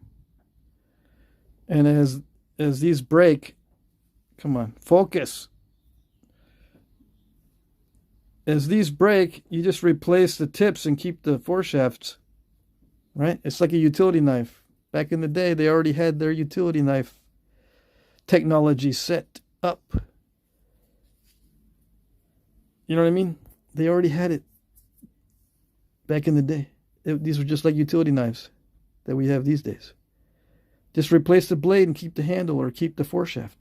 And as these break, come on, focus. As these break, you just replace the tips and keep the foreshafts, right? It's like a utility knife. Back in the day, they already had their utility knife technology set up. You know what I mean? They already had it back in the day. These were just like utility knives that we have these days. Just replace the blade and keep the handle, or keep the foreshaft.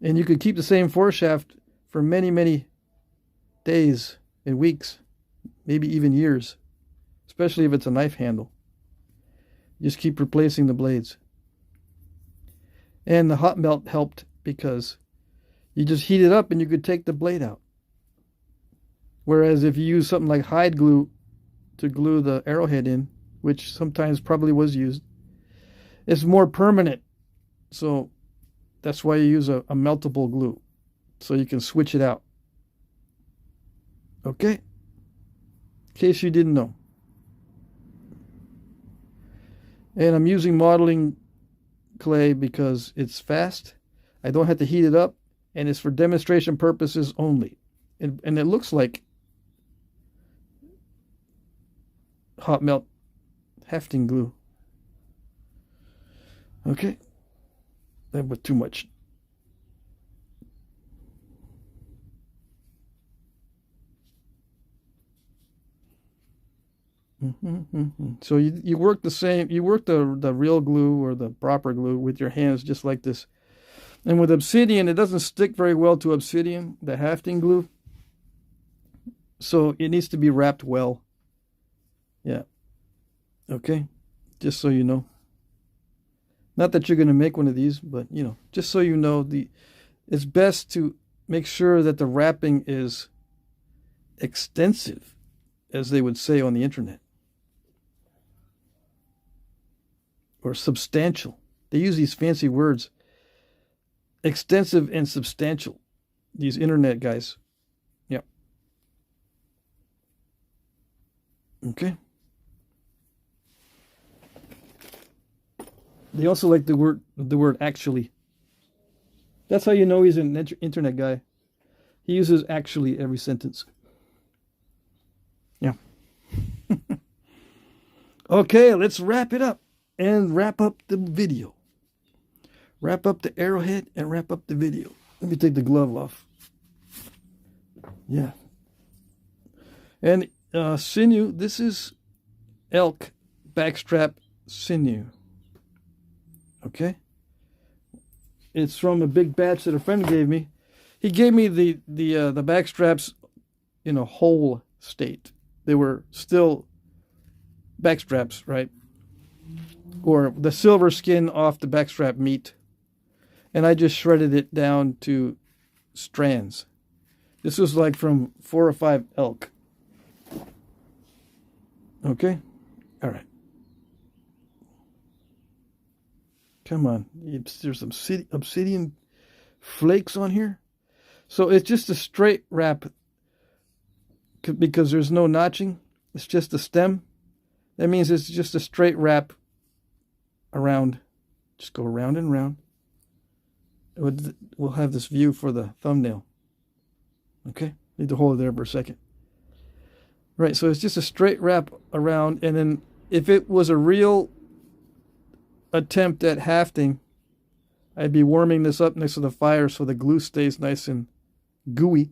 And you could keep the same foreshaft for many, many days and weeks, maybe even years, especially if it's a knife handle. Just keep replacing the blades. And the hot melt helped because you just heat it up and you could take the blade out. Whereas if you use something like hide glue to glue the arrowhead in, which sometimes probably was used, it's more permanent. So that's why you use a meltable glue, so you can switch it out. Okay? In case you didn't know. And I'm using modeling clay because it's fast. I don't have to heat it up, and it's for demonstration purposes only. And it looks like hot melt Hafting glue. Okay, that was too much. So you work the same. You work the real glue or the proper glue with your hands, just like this. And with obsidian, it doesn't stick very well to obsidian, the Hafting glue. So it needs to be wrapped well. Yeah. Okay. Just so you know. Not that you're going to make one of these, but, you know, just so you know, it's best to make sure that the wrapping is extensive, as they would say on the internet. Or substantial. They use these fancy words. Extensive and substantial. These internet guys. Yeah. Okay. They also like the word actually. That's how you know he's an internet guy. He uses actually every sentence. Yeah. Okay, let's wrap it up and wrap up the video. Wrap up the arrowhead and wrap up the video. Let me take the glove off. Yeah. And sinew, this is elk backstrap sinew. Okay, it's from a big batch that a friend gave me. He gave me the back straps in a whole state. They were still back straps, right? Or the silver skin off the backstrap meat, and I just shredded it down to strands. This was like from 4 or 5 elk. Okay, all right. Come on, there's some obsidian flakes on here. So it's just a straight wrap because there's no notching. It's just a stem. That means it's just a straight wrap around. Just go round and round. We'll have this view for the thumbnail. Okay, need to hold it there for a second. Right, so it's just a straight wrap around, and then if it was a real attempt at hafting, I'd be warming this up next to the fire so the glue stays nice and gooey,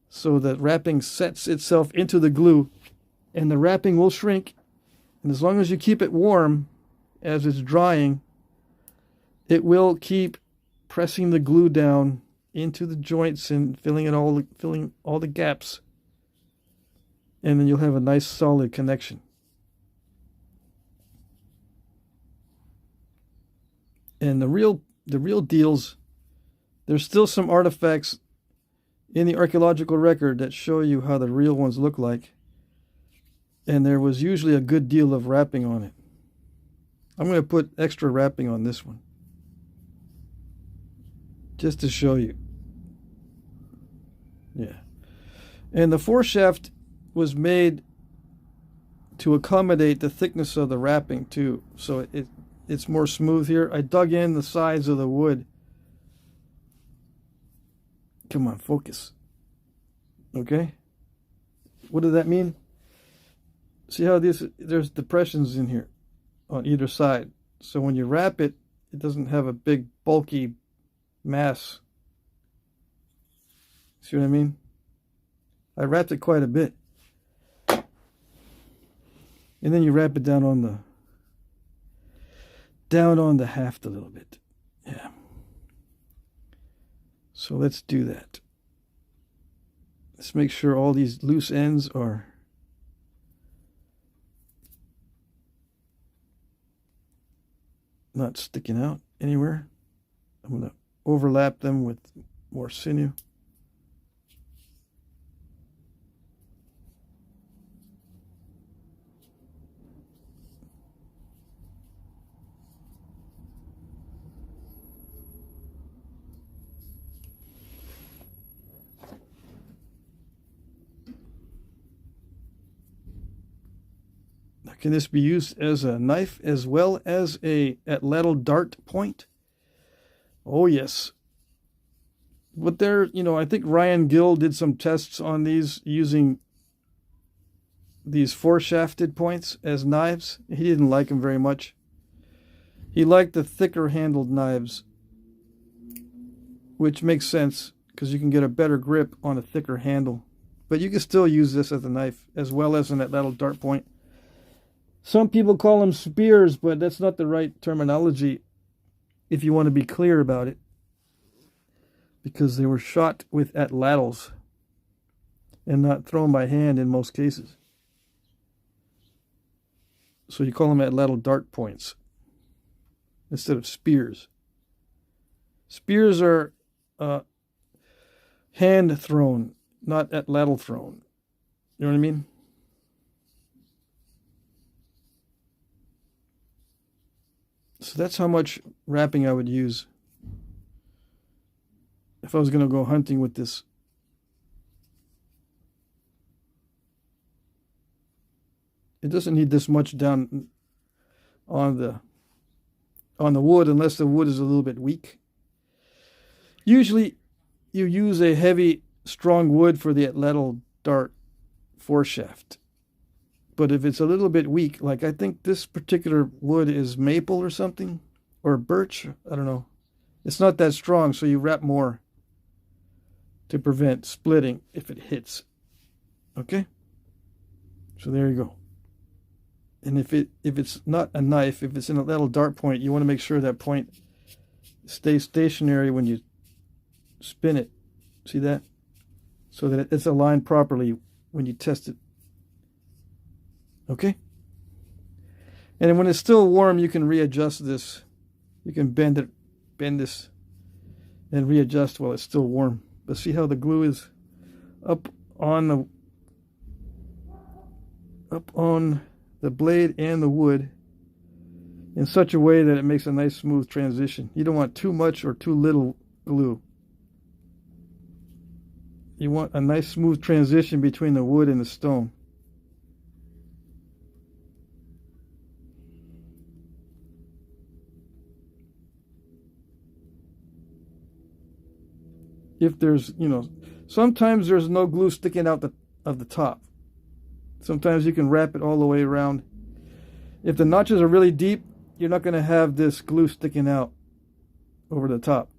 so that wrapping sets itself into the glue, and the wrapping will shrink. And as long as you keep it warm as it's drying, it will keep pressing the glue down into the joints and filling all the gaps, and then you'll have a nice solid connection. And the real deals, there's still some artifacts in the archaeological record that show you how the real ones look like. And there was usually a good deal of wrapping on it. I'm going to put extra wrapping on this one. just to show you. Yeah. And the foreshaft was made to accommodate the thickness of the wrapping too, so it's more smooth here. I dug in the sides of the wood. Come on, focus. Okay. What does that mean? See how there's depressions in here on either side. So when you wrap it, it doesn't have a big bulky mass. See what I mean? I wrapped it quite a bit. And then you wrap it down on the haft a little bit. Yeah. So let's do that. Let's make sure all these loose ends are not sticking out anywhere. I'm going to overlap them with more sinew. Can this be used as a knife as well as a atlatl dart point? Oh yes. But there, you know, I think Ryan Gill did some tests on these using these foreshafted points as knives. He didn't like them very much. He liked the thicker handled knives, which makes sense because you can get a better grip on a thicker handle. But you can still use this as a knife as well as an atlatl dart point. Some people call them spears, but that's not the right terminology if you want to be clear about it, because they were shot with atlatls and not thrown by hand in most cases. So you call them atlatl dart points instead of spears. Spears are hand thrown, not atlatl thrown. You know what I mean? So that's how much wrapping I would use if I was going to go hunting with this. It doesn't need this much down on the wood unless the wood is a little bit weak. Usually you use a heavy, strong wood for the atlatl dart foreshaft. But if it's a little bit weak, like I think this particular wood is maple or something, or birch, I don't know. It's not that strong, so you wrap more to prevent splitting if it hits. Okay? So there you go. And if it's not a knife, if it's in a little dart point, you want to make sure that point stays stationary when you spin it. See that? So that it's aligned properly when you test it. Okay? And when it's still warm, you can readjust this. You can bend this, and readjust while it's still warm. But see how the glue is up on the blade and the wood in such a way that it makes a nice smooth transition. You don't want too much or too little glue. You want a nice smooth transition between the wood and the stone. If there's, you know, sometimes there's no glue sticking out of the top. Sometimes you can wrap it all the way around. If the notches are really deep, you're not going to have this glue sticking out over the top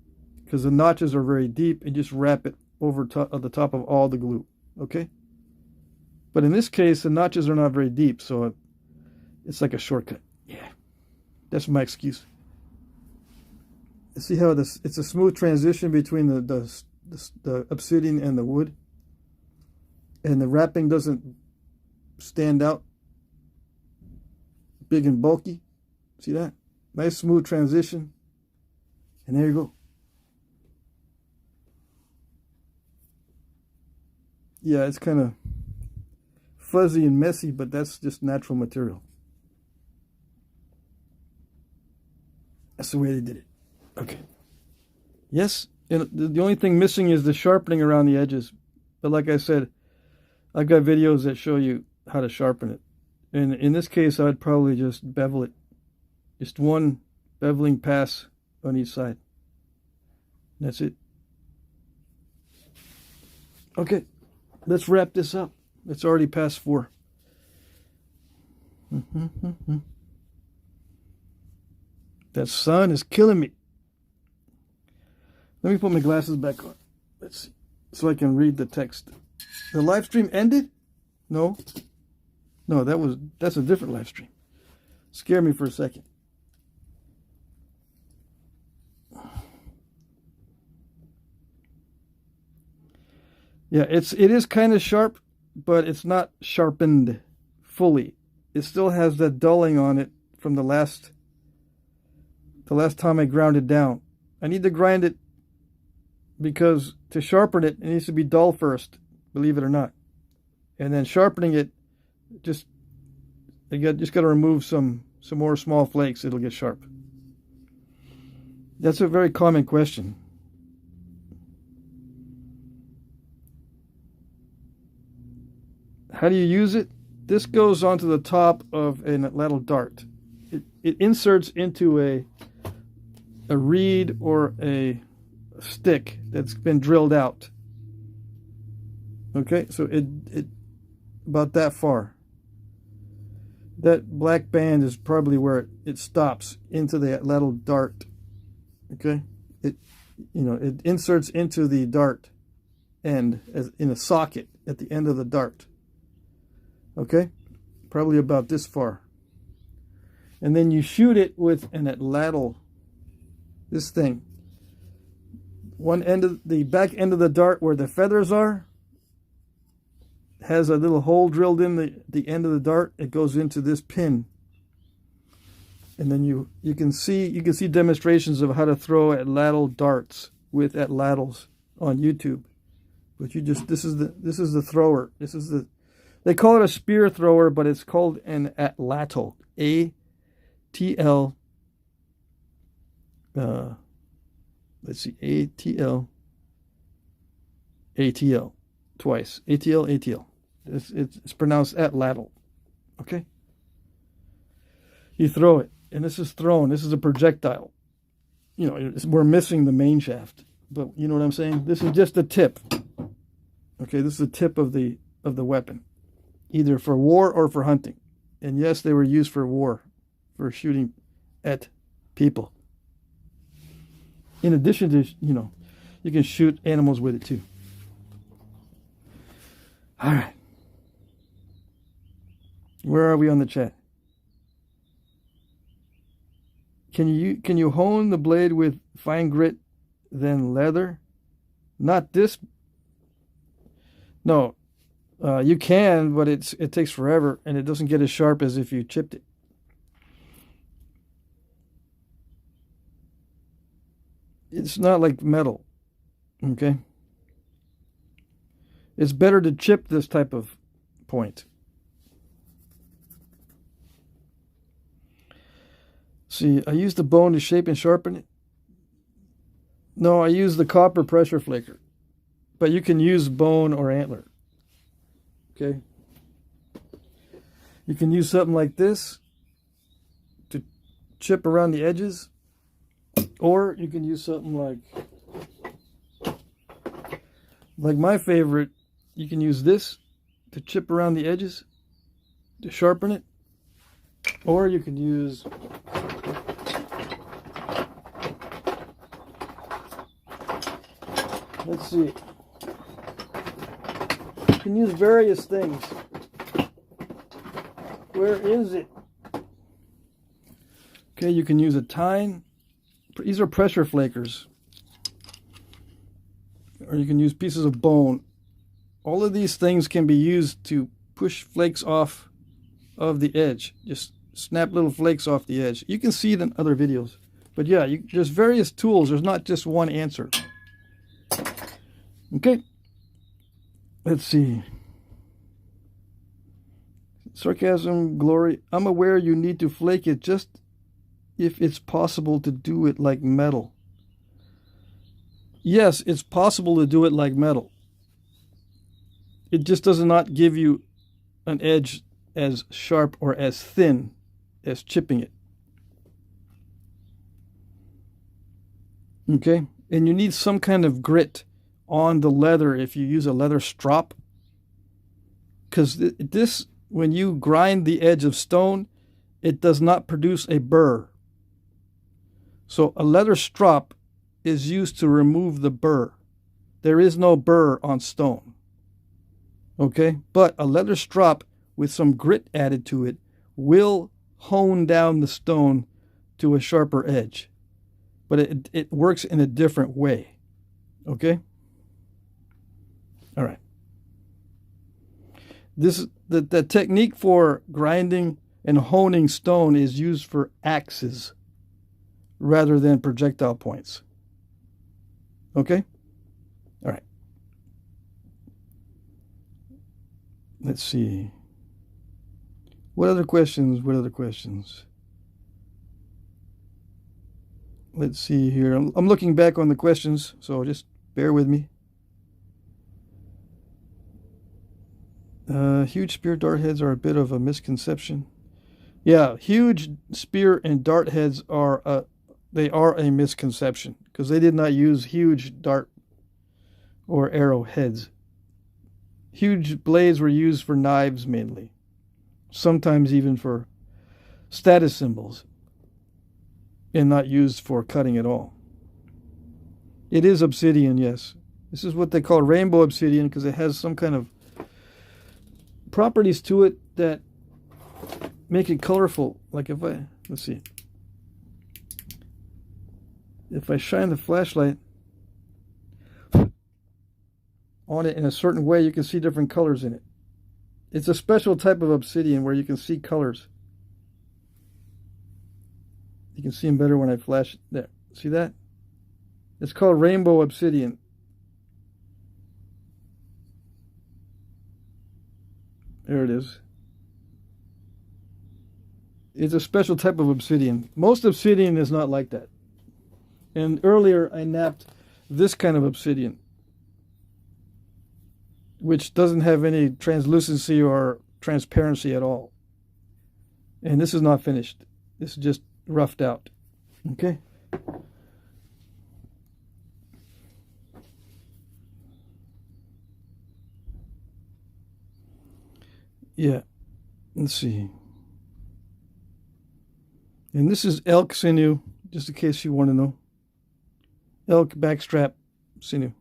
because the notches are very deep, and just wrap it over the top of all the glue. Okay? But in this case, the notches are not very deep, so it's like a shortcut. Yeah. That's my excuse. See how it's a smooth transition between the obsidian and the wood, and the wrapping doesn't stand out big and bulky. See that? Nice smooth transition, and there you go. Yeah, it's kind of fuzzy and messy, but that's just natural material. That's the way they did it. Okay. Yes, And the only thing missing is the sharpening around the edges. But like I said, I've got videos that show you how to sharpen it. And in this case, I'd probably just bevel it. Just one beveling pass on each side. That's it. Okay, let's wrap this up. It's already past 4. That sun is killing me. Let me put my glasses back on. Let's see, so I can read the text. The live stream ended? No. No, that's a different live stream. Scared me for a second. Yeah, it is kind of sharp, but it's not sharpened fully. It still has that dulling on it from the last time I ground it down. I need to grind it because to sharpen it, it needs to be dull first, believe it or not. And then sharpening it, just got to remove some more small flakes. It'll get sharp. That's a very common question. How do you use it? This goes onto the top of a lattice dart. It inserts into a reed or a stick that's been drilled out. Okay, so it about that far. That black band is probably where it stops into the lattice dart. Okay, it inserts into the dart end as in a socket at the end of the dart. Okay, probably about this far. And then you shoot it with an lattice, this thing. One end of the back end of the dart where the feathers are has a little hole drilled in the end of the dart. It goes into this pin. And then you can see demonstrations of how to throw lattice darts with lattice on YouTube. But this is the thrower. They call it a spear thrower, but it's called an atlatl. A-T-L. Let's see. A-T-L. A-T-L. Twice. A-T-L, A-T-L. It's pronounced atlatl. Okay? You throw it. And this is thrown. This is a projectile. We're missing the main shaft. But you know what I'm saying? This is just the tip. Okay, this is the tip of the weapon. Either for war or for hunting. And yes, they were used for war, for shooting at people. In addition to, you can shoot animals with it too. All right. Where are we on the chat? Can you hone the blade with fine grit, then leather? Not this. No. You can, but it takes forever, and it doesn't get as sharp as if you chipped it. It's not like metal, okay? It's better to chip this type of point. See, I use the bone to shape and sharpen it. No, I use the copper pressure flaker, but you can use bone or antler. Okay, you can use something like this to chip around the edges, or you can use something like my favorite. You can use this to chip around the edges to sharpen it, or you can use let's see. You can use various things. Where is it? Okay, you can use a tine. These are pressure flakers. Or you can use pieces of bone. All of these things can be used to push flakes off of the edge. Just snap little flakes off the edge. You can see it in other videos. But yeah, there's various tools. There's not just one answer. Okay. Let's see. Sarcasm, glory. I'm aware you need to flake it just if it's possible to do it like metal. Yes, it's possible to do it like metal. It just does not give you an edge as sharp or as thin as chipping it. Okay? And you need some kind of grit on the leather if you use a leather strop. Because this, when you grind the edge of stone, it does not produce a burr. So a leather strop is used to remove the burr. There is no burr on stone. Okay? But a leather strop with some grit added to it will hone down the stone to a sharper edge. But it works in a different way. Okay? All right. The technique for grinding and honing stone is used for axes rather than projectile points. Okay? All right. Let's see. What other questions? What other questions? Let's see here. I'm looking back on the questions, so just bear with me. Huge spear dart heads are a bit of a misconception. Yeah, huge spear and dart heads are a misconception because they did not use huge dart or arrow heads. Huge blades were used for knives mainly, sometimes even for status symbols, and not used for cutting at all. It is obsidian, yes. This is what they call rainbow obsidian because it has some kind of properties to it that make it colorful. Like let's see. If I shine the flashlight on it in a certain way, you can see different colors in it. It's a special type of obsidian where you can see colors. You can see them better when I flash it. There. See that? It's called rainbow obsidian. There it is. It's a special type of obsidian. Most obsidian is not like that. And earlier I knapped this kind of obsidian, which doesn't have any translucency or transparency at all. And this is not finished. This is just roughed out. Okay? Yeah. Let's see. And this is elk sinew, just in case you want to know. Elk backstrap sinew.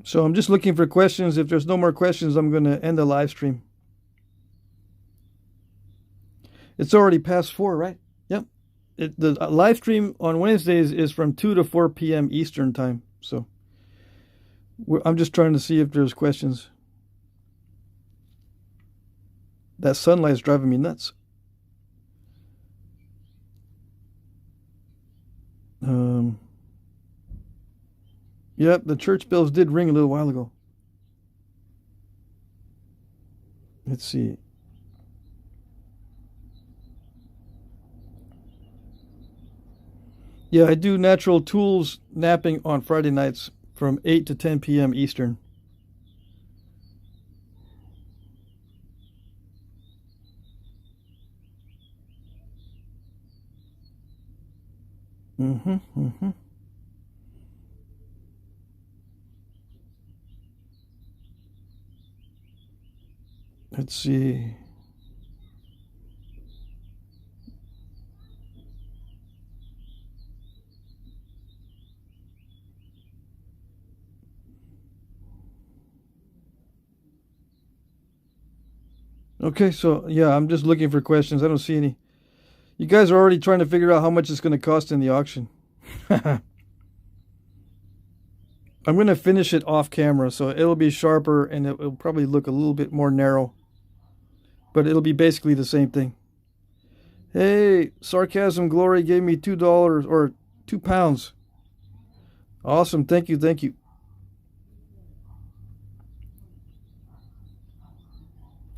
So I'm just looking for questions. If there's no more questions, I'm going to end the live stream. It's already past 4, right? Yep. The live stream on Wednesdays is from 2 to 4 p.m. Eastern time. So I'm just trying to see if there's questions. That sunlight's driving me nuts. Yep, the church bells did ring a little while ago. Let's see. Yeah, I do natural tools napping on Friday nights from 8 to 10 p.m. Eastern. Let's see. Okay, so yeah, I'm just looking for questions. I don't see any. You guys are already trying to figure out how much it's going to cost in the auction. I'm going to finish it off camera, so it'll be sharper and it'll probably look a little bit more narrow. But it'll be basically the same thing. Hey, Sarcasm Glory gave me $2 or £2. Awesome, thank you, thank you.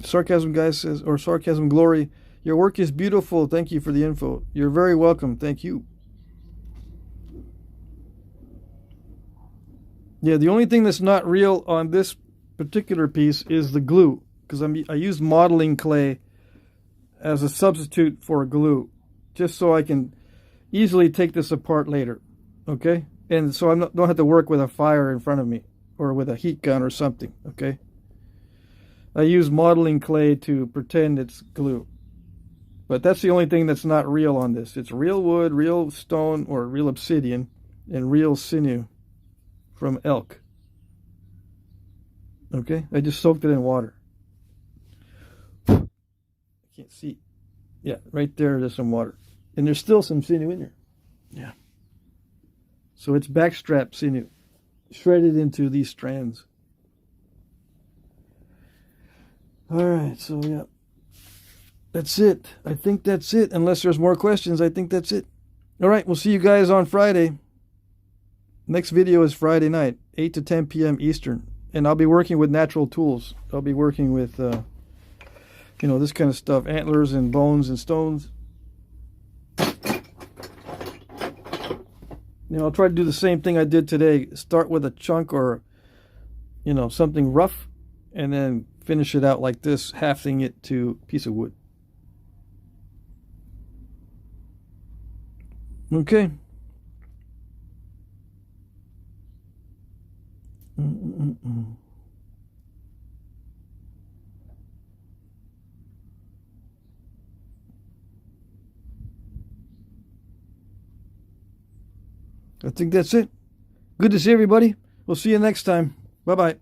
Sarcasm Guy says, or Sarcasm Glory, Your work is beautiful. Thank you for the info. You're very welcome. Thank you. Yeah, the only thing that's not real on this particular piece is the glue, because I used modeling clay as a substitute for glue, just so I can easily take this apart later. Okay? And so I don't have to work with a fire in front of me or with a heat gun or something. Okay? I use modeling clay to pretend it's glue. But that's the only thing that's not real on this. It's real wood, real stone, or real obsidian, and real sinew from elk. Okay? I just soaked it in water. I can't see. Yeah, right there, there's some water. And there's still some sinew in there. Yeah. So it's backstrap sinew, shredded into these strands. All right, so yeah. That's it. I think that's it. Unless there's more questions, I think that's it. All right, we'll see you guys on Friday. Next video is Friday night, 8 to 10 p.m. Eastern. And I'll be working with natural tools. I'll be working with, you know, this kind of stuff. Antlers and bones and stones. You know, I'll try to do the same thing I did today. Start with a chunk or, you know, something rough. And then finish it out like this, hafting it to a piece of wood. Okay. I think that's it. Good to see everybody. We'll see you next time. Bye-bye.